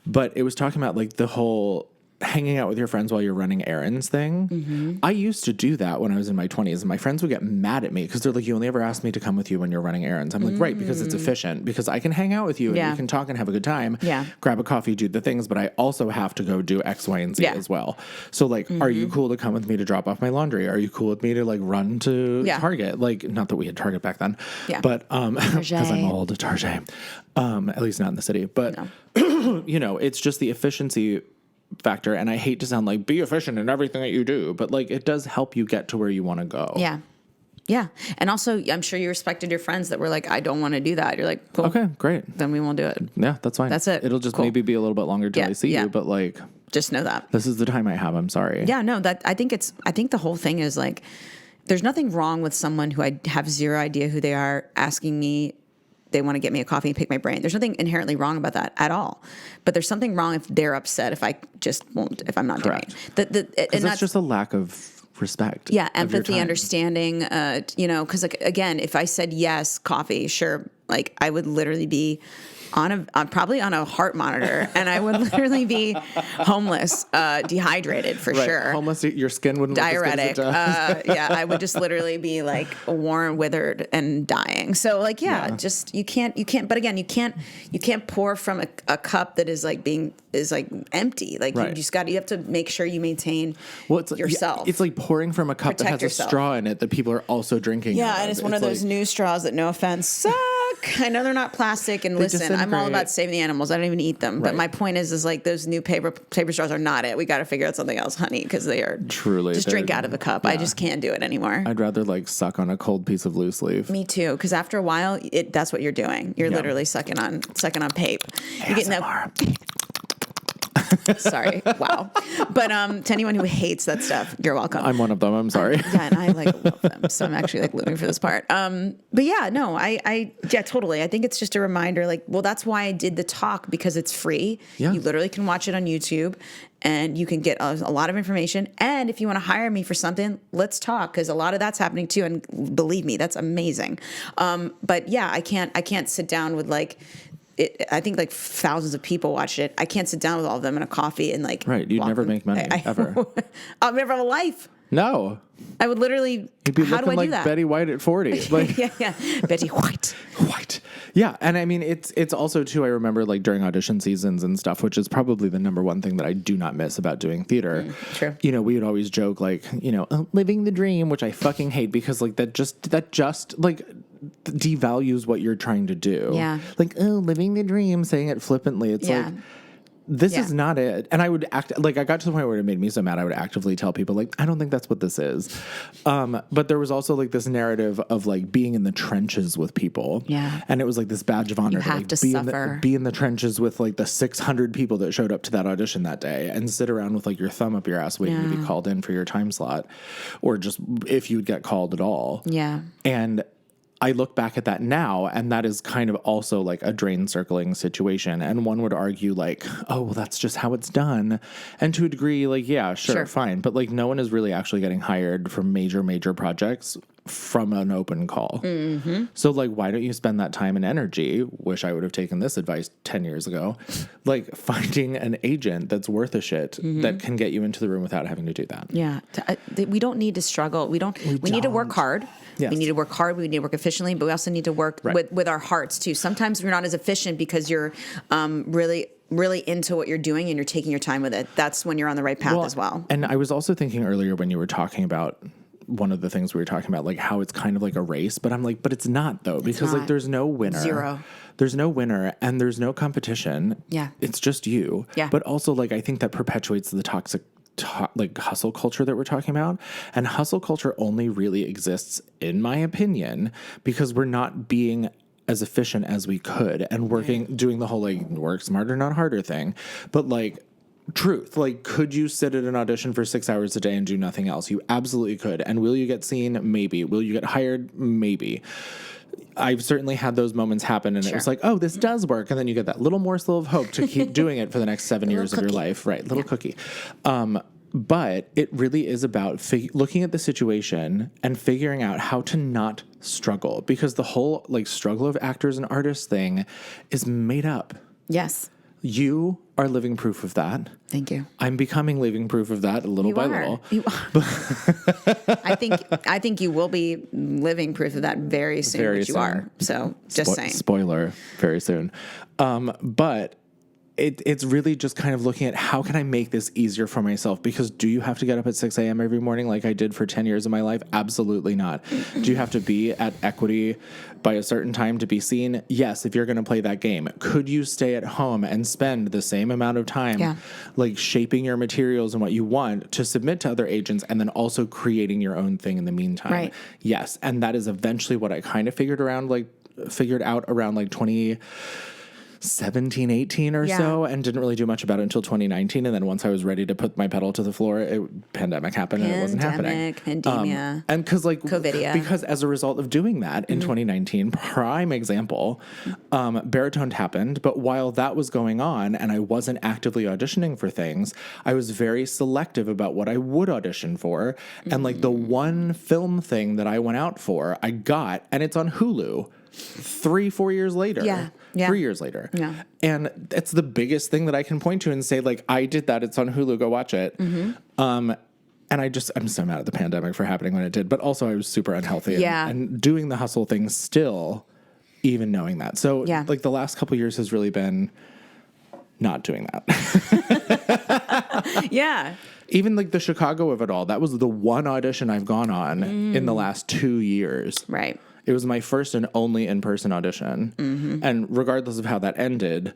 but it was talking about like the whole hanging out with your friends while you're running errands thing. Mm-hmm. I used to do that when I was in my 20s and my friends would get mad at me because they're like, you only ever asked me to come with you when you're running errands. I'm like, right, because it's efficient, because I can hang out with you and Mm. Yeah. we can talk and have a good time, Yeah. grab a coffee, do the things, but I also have to go do X, Y, and Z Yeah. Mm-hmm. as well. So like, are you cool to come with me to drop off my laundry? Are you cool with me to like run to Yeah. Target? Like, not that we had Target back then, Yeah. but because I'm old, Target, at least not in the city, but you know, it's just the efficiency factor. And I hate to sound like be efficient in everything that you do, but like it does help you get to where you want to go. Yeah. Yeah. And also, I'm sure you respected your friends that were like, I don't want to do that. You're like, cool. Okay, great. Then we won't do it. Yeah, that's fine. That's it. It'll just Cool. maybe be a little bit longer till Yeah, I see yeah. you, but like, Just know that. this is the time I have. I'm sorry. Yeah, no, I think the whole thing is like, there's nothing wrong with someone who I have zero idea who they are asking me, they want to get me a coffee and pick my brain. There's nothing inherently wrong about that at all. But there's something wrong if they're upset if I just won't, if I'm not Correct. doing it. And That's that's just a lack of respect. yeah, of your empathy, time. understanding, you know, because like, again, if I said yes, coffee, sure, like I would literally be probably on a heart monitor, and I would literally be homeless, dehydrated for Right. sure. Homeless, your skin wouldn't look as good as Diuretic. it does. Yeah, I would just literally be like worn, withered, and dying. So like, just you can't. But again, you can't pour from a cup that is like empty. Like Right. you just you have to make sure you maintain Well, yourself. It's like pouring from a cup that Protect has yourself. a straw in it that people are also drinking. Yeah, out and of. it's one of those like, new straws that, no offense, suck. I know they're not plastic, and listen, I'm all disintegrate. about saving the animals. I don't even eat them. But Right. my point is like those new paper straws are not it. We got to figure out something else, honey, because they are Truly, just drink they're- out of a cup. I just can't do it anymore. I'd rather like suck on a cold piece of loose leaf. Me too, because after a while, that's what you're doing. You're Yeah. literally sucking on pape. You're getting that. ASMR. Sorry, wow. But to anyone who hates that stuff, you're welcome. I'm one of them. I'm sorry. Yeah, and I like love them, so I'm actually like living for this part. But yeah, no, yeah, totally. I think it's just a reminder. Like, well, that's why I did the talk, because it's free. Yeah. You literally can watch it on YouTube, and you can get a lot of information. And if you want to hire me for something, let's talk, because a lot of that's happening too. And believe me, that's amazing. But yeah, I can't sit down with like. I think like thousands of people watched it. I can't sit down with all of them in a coffee and like. Right, you'd walk never them. make money, ever. I'll never have a life. No. I would literally. You'd be how do looking I like do that? Betty White at 40. Like, yeah. Betty White. White. Yeah, and I mean it's also too, I remember like during audition seasons and stuff, which is probably the number one thing that I do not miss about doing theater. True. You know, we would always joke like, you know, living the dream, which I fucking hate, because like that just like devalues what you're trying to do. Yeah. Like, oh, living the dream, saying it flippantly. It's Yeah. like, this Yeah. is not it. And I would I got to the point where it made me so mad, I would actively tell people, like, I don't think that's what this is. But there was also, like, this narrative of, like, being in the trenches with people. Yeah. And it was, like, this badge of honor have like, to be suffer. be in the trenches with, like, the 600 people that showed up to that audition that day and sit around with, like, your thumb up your ass waiting to be called in for your time slot, or just if you'd get called at all. Yeah. And I look back at that now, and that is kind of also like a drain circling situation. And one would argue, like, oh, well, that's just how it's done. And to a degree, like, yeah, sure, fine. But, like, no one is really actually getting hired for major projects from an open call. Mm-hmm. So, like, why don't you spend that time and energy? Wish I would have taken this advice 10 years ago. Like, finding an agent that's worth a shit that can get you into the room without having to do that. Yeah. We don't need to struggle. We need to work hard. Yes. We need to work hard. We need to work efficiently, but we also need to work with our hearts too. Sometimes we're not as efficient because you're really into what you're doing and you're taking your time with it. That's when you're on the right path as well. And I was also thinking earlier when you were talking about one of the things we were talking about, like how it's kind of like a race, but I'm like, but it's not though, because like there's no winner. Zero. There's no winner and there's no competition. Yeah. It's just you. Yeah. But also, like, I think that perpetuates the toxic like hustle culture that we're talking about. And hustle culture only really exists, in my opinion, because we're not being as efficient as we could and doing the whole like work smarter, not harder thing. But like, truth, like, could you sit at an audition for 6 hours a day and do nothing else? You absolutely could. And will you get seen? Maybe. Will you get hired? Maybe. I've certainly had those moments happen, and it was like, oh, this does work. And then you get that little morsel of hope to keep doing it for the next 7 years of your life. Right. Little cookie. But it really is about looking at the situation and figuring out how to not struggle, because the whole like struggle of actors and artists thing is made up. Yes. You are living proof of that. Thank you. I'm becoming living proof of that little by little. You are. I think you will be living proof of that very soon, which you are. So just saying. Spoiler, very soon. But it's really just kind of looking at how can I make this easier for myself? Because do you have to get up at 6 a.m. every morning like I did for 10 years of my life? Absolutely not. Do you have to be at Equity by a certain time to be seen? Yes, if you're going to play that game. Could you stay at home and spend the same amount of time like shaping your materials and what you want to submit to other agents and then also creating your own thing in the meantime? Right. Yes, and that is eventually what I kind of figured out around like 2017, 18 or so, and didn't really do much about it until 2019. And then once I was ready to put my pedal to the floor, pandemic happened and it wasn't happening. Pandemia. And Covidia. because as a result of doing that in 2019, prime example, Baritone happened. But while that was going on and I wasn't actively auditioning for things, I was very selective about what I would audition for. And like the one film thing that I went out for, I got, and it's on Hulu 3-4 years later. Yeah. 3 years later. Yeah. And it's the biggest thing that I can point to and say, like, I did that. It's on Hulu. Go watch it. And I'm so mad at the pandemic for happening when it did. But also I was super unhealthy. And doing the hustle thing still, even knowing that. So, like, the last couple of years has really been not doing that. Even, like, the Chicago of it all, that was the one audition I've gone on in the last 2 years. Right. It was my first and only in-person audition. And regardless of how that ended,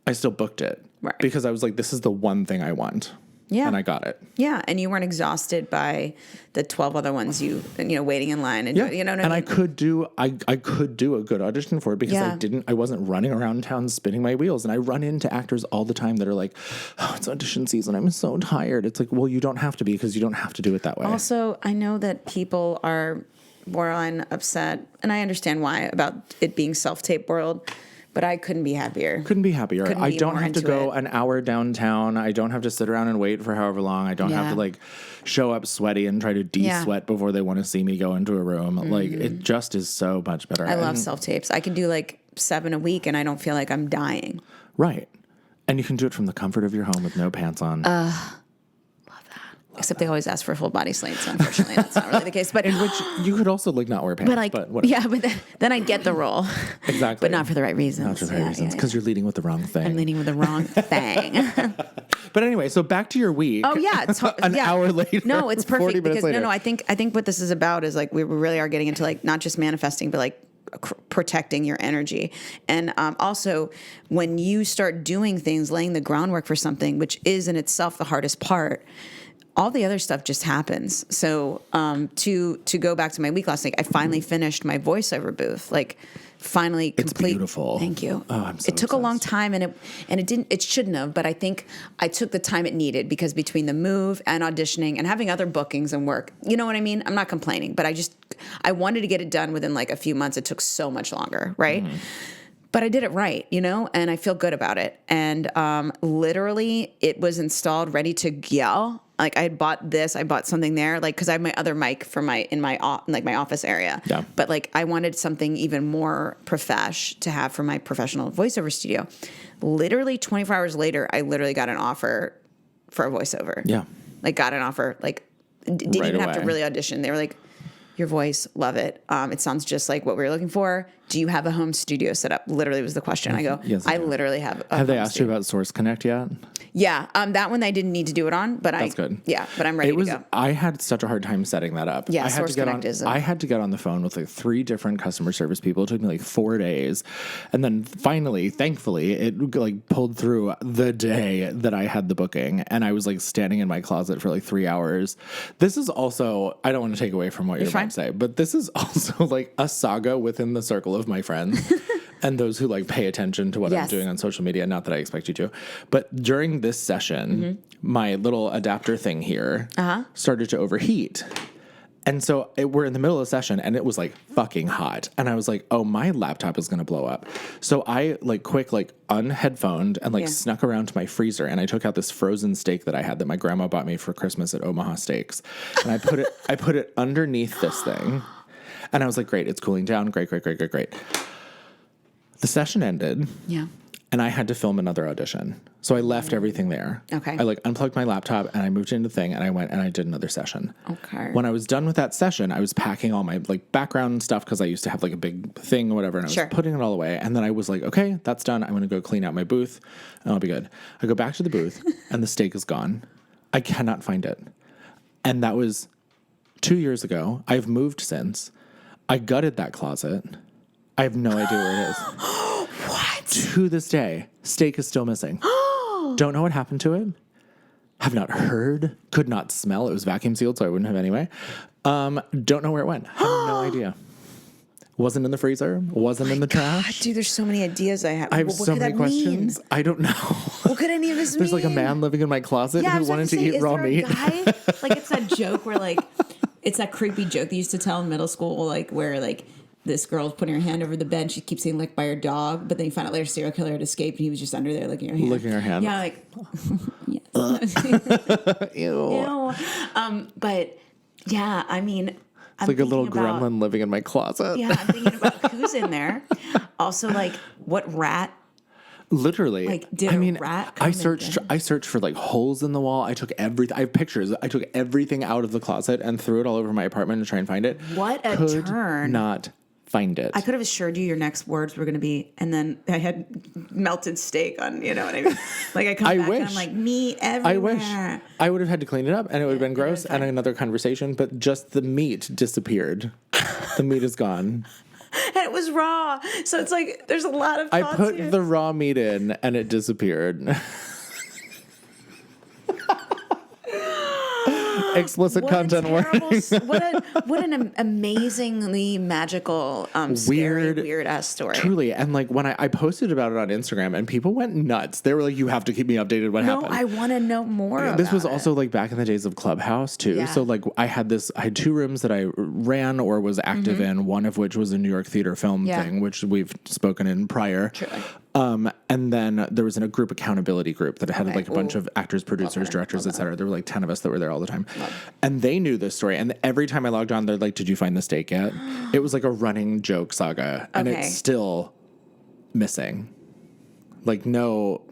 I still booked it. Right. Because I was like, this is the one thing I want. Yeah. And I got it. Yeah. And you weren't exhausted by the 12 other ones waiting in line. And you know what I mean? And I could do a good audition for it because I wasn't running around town spinning my wheels. And I run into actors all the time that are like, oh, it's audition season. I'm so tired. It's like, well, you don't have to be because you don't have to do it that way. Also, I know that people are borderline upset, and I understand why, about it being self-tape world, but I couldn't be happier. I don't have to go an hour downtown. I don't have to sit around and wait for however long. I don't have to like show up sweaty and try to de-sweat before they want to see me go into a room. Like, it just is so much better. I love self-tapes. I can do like 7 a week and I don't feel like I'm dying. Right. And you can do it from the comfort of your home with no pants on. Except they always ask for full body slates. So unfortunately, that's not really the case. But in which you could also like not wear pants. But whatever. Yeah, but then I'd get the role. Exactly. But not for the right reasons. Not for the right reasons. Because you're leading with the wrong thing. I'm leading with the wrong thing. But anyway, so back to your week. Oh yeah, it's an hour later. No, it's perfect 40 minutes because later. I think what this is about is like we really are getting into like not just manifesting, but like protecting your energy. And also, when you start doing things, laying the groundwork for something, which is in itself the hardest part, all the other stuff just happens. So to go back to my week last week, I finally finished my voiceover booth. Like, finally complete. It's beautiful. Thank you. Oh, I'm so It took a long obsessed. time, and it shouldn't have, but I think I took the time it needed, because between the move and auditioning and having other bookings and work, you know what I mean? I'm not complaining, but I wanted to get it done within like a few months. It took so much longer, right? But I did it right, and I feel good about it. And literally, it was installed, ready to yell. Like, I bought something there, like, because I have my other mic for my office area. Yeah. But like, I wanted something even more profesh to have for my professional voiceover studio. Literally 24 hours later, I literally got an offer for a voiceover. Yeah. Like, got an offer, like, didn't Right even have to away. really audition. They were like, your voice, love it. It sounds just like what we were looking for. Do you have a home studio set up? Literally was the question. I go, Yes, I I do. literally have a Have they home asked studio. you about Source Connect yet? Yeah, that one I didn't need to do it on, but That's good. Yeah, but I'm ready to go. I had such a hard time setting that up. Yeah, I had Source to get Connect is I had to get on the phone with like 3 different customer service people. It took me like 4 days. And then finally, thankfully, it like pulled through the day that I had the booking. And I was like standing in my closet for like 3 hours. This is also, I don't want to take away from what you're fine. about to say, but this is also like a saga within the circle of my friends. And those who like pay attention to what I'm Yes. doing on social media, not that I expect you to. But during this session, my little adapter thing here started to overheat. And so we're in the middle of the session and it was like fucking hot. And I was like, oh, my laptop is going to blow up. So I like quick, like unheadphoned and like Yeah. snuck around to my freezer. And I took out this frozen steak that I had that my grandma bought me for Christmas at Omaha Steaks. And I put it underneath this thing. And I was like, great, it's cooling down. Great. The session ended. Yeah. And I had to film another audition. So I left everything there. Okay. I like unplugged my laptop and I moved into the thing and I went and I did another session. Okay. When I was done with that session, I was packing all my like background stuff because I used to have like a big thing or whatever. And I was Sure. putting it all away. And then I was like, okay, that's done. I'm going to go clean out my booth and I'll be good. I go back to the booth and the steak is gone. I cannot find it. And that was 2 years ago. I've moved since. I gutted that closet. I have no idea where it is. What? To this day, steak is still missing. Don't know what happened to it. Have not heard. Could not smell. It was vacuum sealed, so I wouldn't have anyway. Don't know where it went. Have no idea. Wasn't in the freezer. Wasn't in the trash. Dude, there's so many ideas I have. I have What so could many that mean? questions. I don't know. What could any of this mean? There's like a man living in my closet I who was about wanted to say, eat is raw there a meat. guy? Like, it's that joke where like, it's that creepy joke they used to tell in middle school, like where like this girl's putting her hand over the bed, she keeps saying licked by her dog, but then you find out later serial killer had escaped and he was just under there licking her hand. Licking her hand. Yeah, like yes. Ew. Ew. But yeah, I mean, I'm Like a little thinking about- gremlin living in my closet. Yeah, I'm thinking about who's in there. Also, like, what rat? Literally. Like, did I a mean, rat I come searched in? I searched for like holes in the wall. I took everything. I have pictures. I took everything out of the closet and threw it all over my apartment to try and find it. What a Could turn. not find it. I could have assured you your next words were going to be, and then I had melted steak on, you know what I mean? Like, I come I back and wish. I'm like, meat I everywhere. wish. I would have had to clean it up and it would have been gross and another conversation, but just the meat disappeared. The meat is gone. And it was raw. So it's like, there's a lot of I thoughts put here. the raw meat in and it disappeared. Explicit What a content terrible warning. what an amazingly magical, scary, weird ass story. Truly. And like when I posted about it on Instagram and people went nuts. They were like, you have to keep me updated what No, happened. I want to know more. This was about also like back in the days of Clubhouse too. Yeah. So like I had 2 rooms that I ran or was active in, one of which was a New York theater film Yeah. thing, which we've spoken in prior. Truly. And then there was a group accountability group that had Okay. like a bunch Ooh. of actors, producers, that. directors, etc. There were like 10 of us that were there all the time. And they knew this story. And every time I logged on, they're like, did you find the steak yet? It was like a running joke saga. And Okay. it's still missing. Like no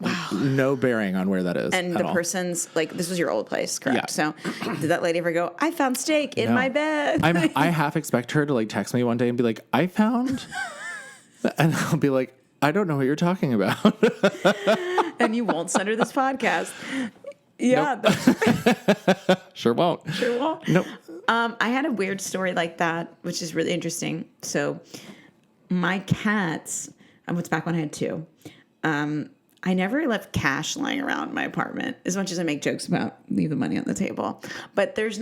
bearing on where that is. And at the all. person's like, this was your old place, correct? Yeah. So did that lady ever go, I found steak in No. my bed? I half expect her to like text me one day and be like, I found, and I'll be like, I don't know what you're talking about. And you won't send her this podcast. Yeah, Sure won't. sure won't. Nope. I had a weird story like that, which is really interesting. So my cats, what's back when I had two, I never left cash lying around my apartment, as much as I make jokes about leave the money on the table. But it's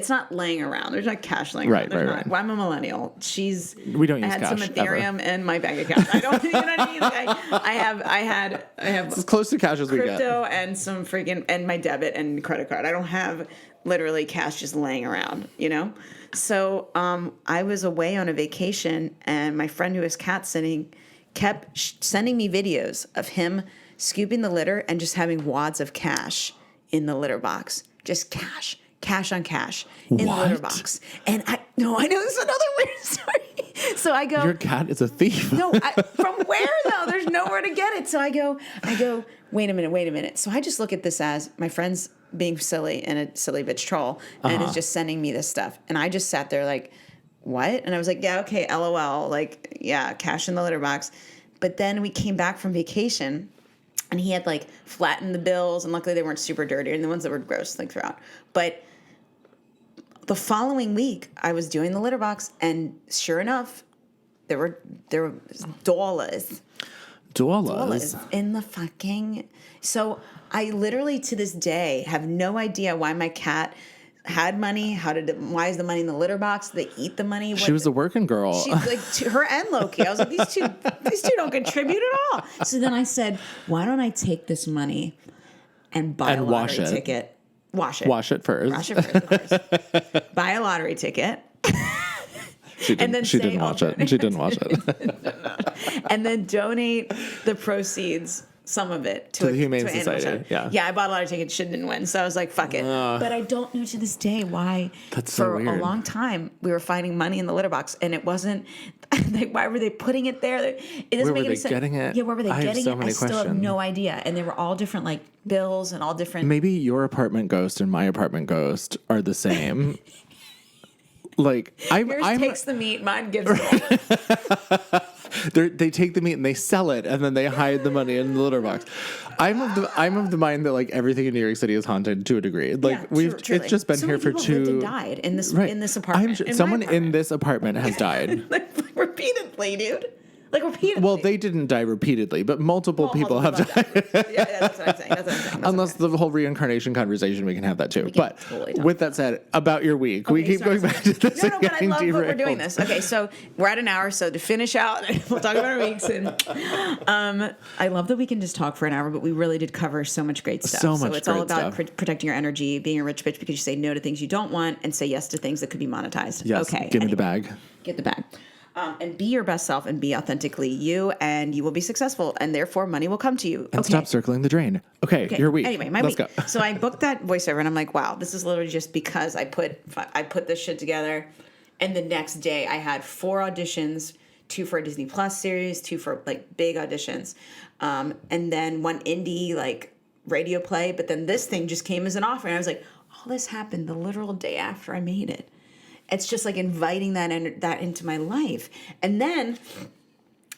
not laying around. There's not cash laying around. There's not. Well, I'm a millennial. We don't use I had cash, some Ethereum ever. in my bank account. I don't, you know what I mean? Like I have It's as close to cash as we get. crypto and some freaking, and my debit and credit card. I don't have literally cash just laying around, you know? So I was away on a vacation, and my friend who was cat sitting kept sending me videos of him scooping the litter and just having wads of cash in the litter box. Just cash on cash in the litter box. And I know this is another weird story. So I go, your cat is a thief. No, from where though? There's nowhere to get it. So I go, wait a minute. So I just look at this as my friend's being silly and a silly bitch troll and is just sending me this stuff. And I just sat there like, what? And I was like, yeah, okay, LOL. Like, yeah, cash in the litter box. But then we came back from vacation, and he had like flattened the bills, and luckily they weren't super dirty, and the ones that were gross like throughout. But the following week, I was doing the litter box, and sure enough, there were dollars in the fucking. So I literally to this day have no idea why my cat had money. Why is the money in the litter box? They eat the money. She was a working girl. She, like her and Loki. I was like, these two don't contribute at all. So then I said, why don't I take this money and buy a lottery ticket? Wash it first, of course. Buy a lottery ticket. She didn't watch it. No. And then donate the proceeds, some of it, to the Humane Animal Society. Shelter. Yeah. Yeah, I bought a lottery ticket, didn't win. So I was like, fuck it. But I don't know to this day why. That's so for weird. a long time we were finding money in the litter box, and it wasn't. Why were they putting it there? It doesn't Where make were any they sense. getting it? Yeah, where were they I have getting so it? many I still have questions. no idea. And they were all different, like bills and all different. Maybe your apartment ghost and my apartment ghost are the same. Like Yours takes the meat, mine gives it. they take the meat and they sell it, and then they hide the money in the litter box. I'm of the mind that like everything in New York City is haunted to a degree. Like it's just been so here many for people two. lived and died in this Right. in this apartment. In my someone in apartment. this apartment has died. like repeatedly, dude. Like repeatedly. Well, they didn't die repeatedly, but multiple people have died. Yeah, that's what I'm saying. That's what I'm saying. Unless the whole reincarnation conversation, we can have that too. But totally talk with that said, about your week, we keep going back to this. No, but I and love getting that we're doing derailed. this. Okay, so we're at an hour, so to finish out, we'll talk about our weeks. And I love that we can just talk for an hour, but we really did cover so much great stuff. So much it's all great about stuff. protecting your energy, being a rich bitch because you say no to things you don't want and say yes to things that could be monetized. Yes, Okay. give me the bag. Get the bag. And be your best self and be authentically you, and you will be successul, and therefore money will come to you. And stop circling the drain. Okay, your week. Anyway, my Let's week. go. So I booked that voiceover, and I'm like, wow, this is literally just because I put this shit together, and the next day I had 4 auditions, 2 for a Disney Plus series, 2 for like big auditions, and then 1 indie like radio play. But then this thing just came as an offer, and I was like, all this happened the literal day after I made it. It's just like inviting that into my life. And then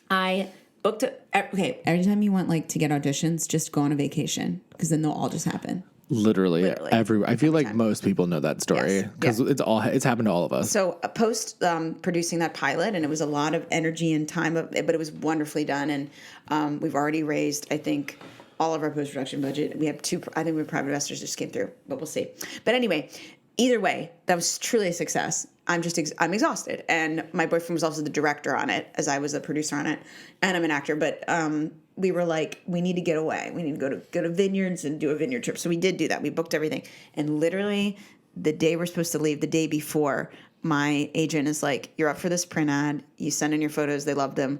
I booked it. Okay, every time you want like to get auditions, just go on a vacation because then they'll all just happen. Literally everywhere. I feel like most people know that story Yes. because it's happened to all of us. So post producing that pilot, and it was a lot of energy and time, but it was wonderfully done. And we've already raised, I think, all of our post-production budget. We have 2, I think we have private investors just came through, but we'll see. But anyway, either way, that was truly a success. I'm exhausted. And my boyfriend was also the director on it, as I was the producer on it. And I'm an actor. But we were like, we need to get away. We need to go to vineyards and do a vineyard trip. So we did do that. We booked everything. And literally the day we're supposed to leave, the day before, my agent is like, you're up for this print ad. You send in your photos. They love them.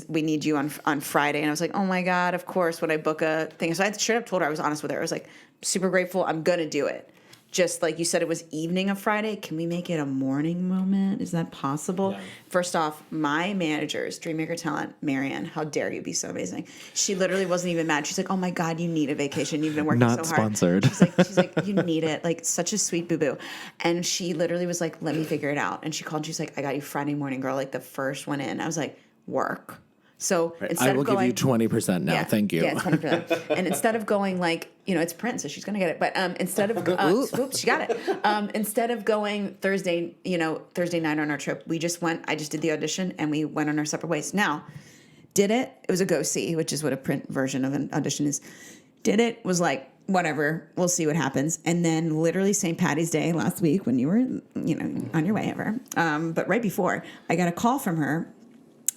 We need you on Friday. And I was like, oh my God, of course, when I book a thing. So I straight up told her, I was honest with her. I was like, super grateful. I'm going to do it. Just like you said, it was evening of Friday. Can we make it a morning moment? Is that possible? Yeah. First off, my manager's Dreammaker Talent, Marianne, how dare you be so amazing? She literally wasn't even mad. She's like, oh my God, you need a vacation. You've been working Not so hard. sponsored. She's like, you need it. Like, such a sweet boo-boo. And she literally was like, let me figure it out. And she called, she's like, I got you Friday morning, girl. Like the first one in. I was like, work. So instead I will of going, give you 20% now. Thank you. Yeah, 20%. And instead of going like, it's Prince, so she's going to get it. But instead of, oops, she got it. Instead of going Thursday night on our trip, I just did the audition and we went on our separate ways. Now, it was a go see, which is what a print version of an audition is. Was like, whatever, we'll see what happens. And then literally St. Patty's Day last week when you were, on your way over. But right before, I got a call from her.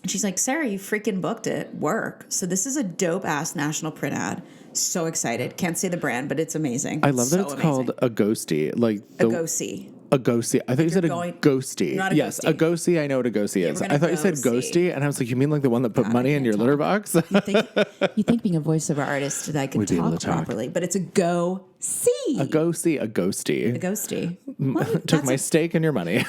And she's like, Sarah, you freaking booked it. Work. So this is a dope-ass national print ad. So excited. Can't say the brand, but it's amazing. I love that it's called a ghosty. Like a go-see. A ghosty. I thought you said a ghosty. Not a yes, ghosty. a ghosty. I know what a ghosty is. I thought you said ghosty, and I was like, you mean like the one that put money in your litter box? You think being a voiceover artist that I can talk properly, but it's a go-see. A go-see, a ghosty. A ghosty. Took my steak and your money.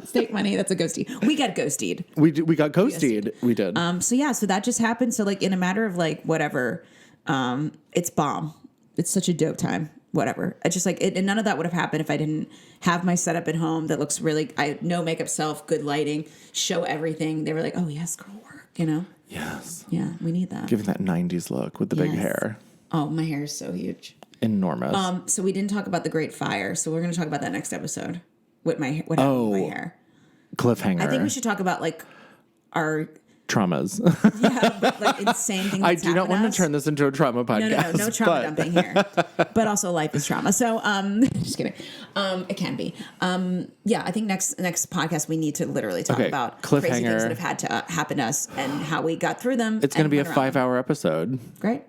Steak money, that's a ghosty. We got ghosted. We got ghosted. We did. So that just happened. So like in a matter of like whatever, it's bomb. It's such a dope time. Whatever. I just like it, and none of that would have happened if I didn't have my setup at home that looks really. No makeup self, good lighting, show everything. They were like, "Oh yes, girl, work." Yes. Yeah, we need that. Giving that '90s look with the big hair. Oh, my hair is so huge. Enormous. So we didn't talk about the Great Fire, so we're going to talk about that next episode. What happened with my hair? Cliffhanger. I think we should talk about like our traumas. but like insane things. I do not want to turn this into a trauma podcast. No trauma dumping here. But also life is trauma. So just kidding. It can be. I think next podcast we need to literally talk about crazy things that have had to happen to us and how we got through them. It's going to be a 5-hour episode. Great.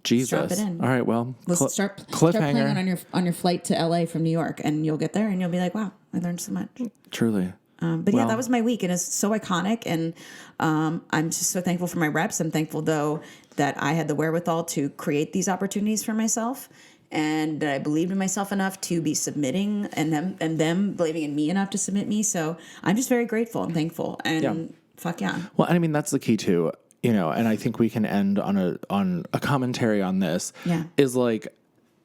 Jesus. Drop it in. All right, well, let's start playing it on your flight to LA from New York, and you'll get there and you'll be like, wow, I learned so much. Truly. Yeah, that was my week, and it's so iconic, and I'm just so thankful for my reps. I'm thankful, though, that I had the wherewithal to create these opportunities for myself, and that I believed in myself enough to be submitting, and them believing in me enough to submit me. So I'm just very grateful and thankful, and fuck yeah. Well, I mean, that's the key too, and I think we can end on a commentary on this. Yeah. Is like,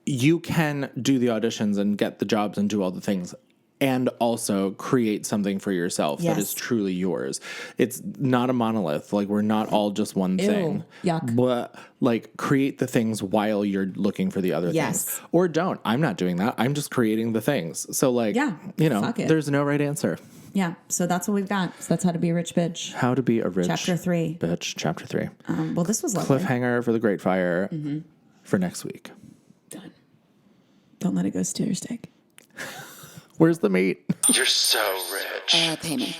you can do the auditions and get the jobs and do all the things, and also create something for yourself that is truly yours. It's not a monolith. Like, we're not all just one thing. Yuck. But like, create the things while you're looking for the other things. Or don't. I'm not doing that. I'm just creating the things. So like, there's no right answer. Yeah. So that's what we've got. So that's how to be a rich bitch. How to be a rich Chapter 3. bitch. Chapter 3. Well, this was lovely. Cliffhanger for the Great Fire for next week. Done. Don't let it go steer your steak. Where's the meat? You're so rich. Pay me.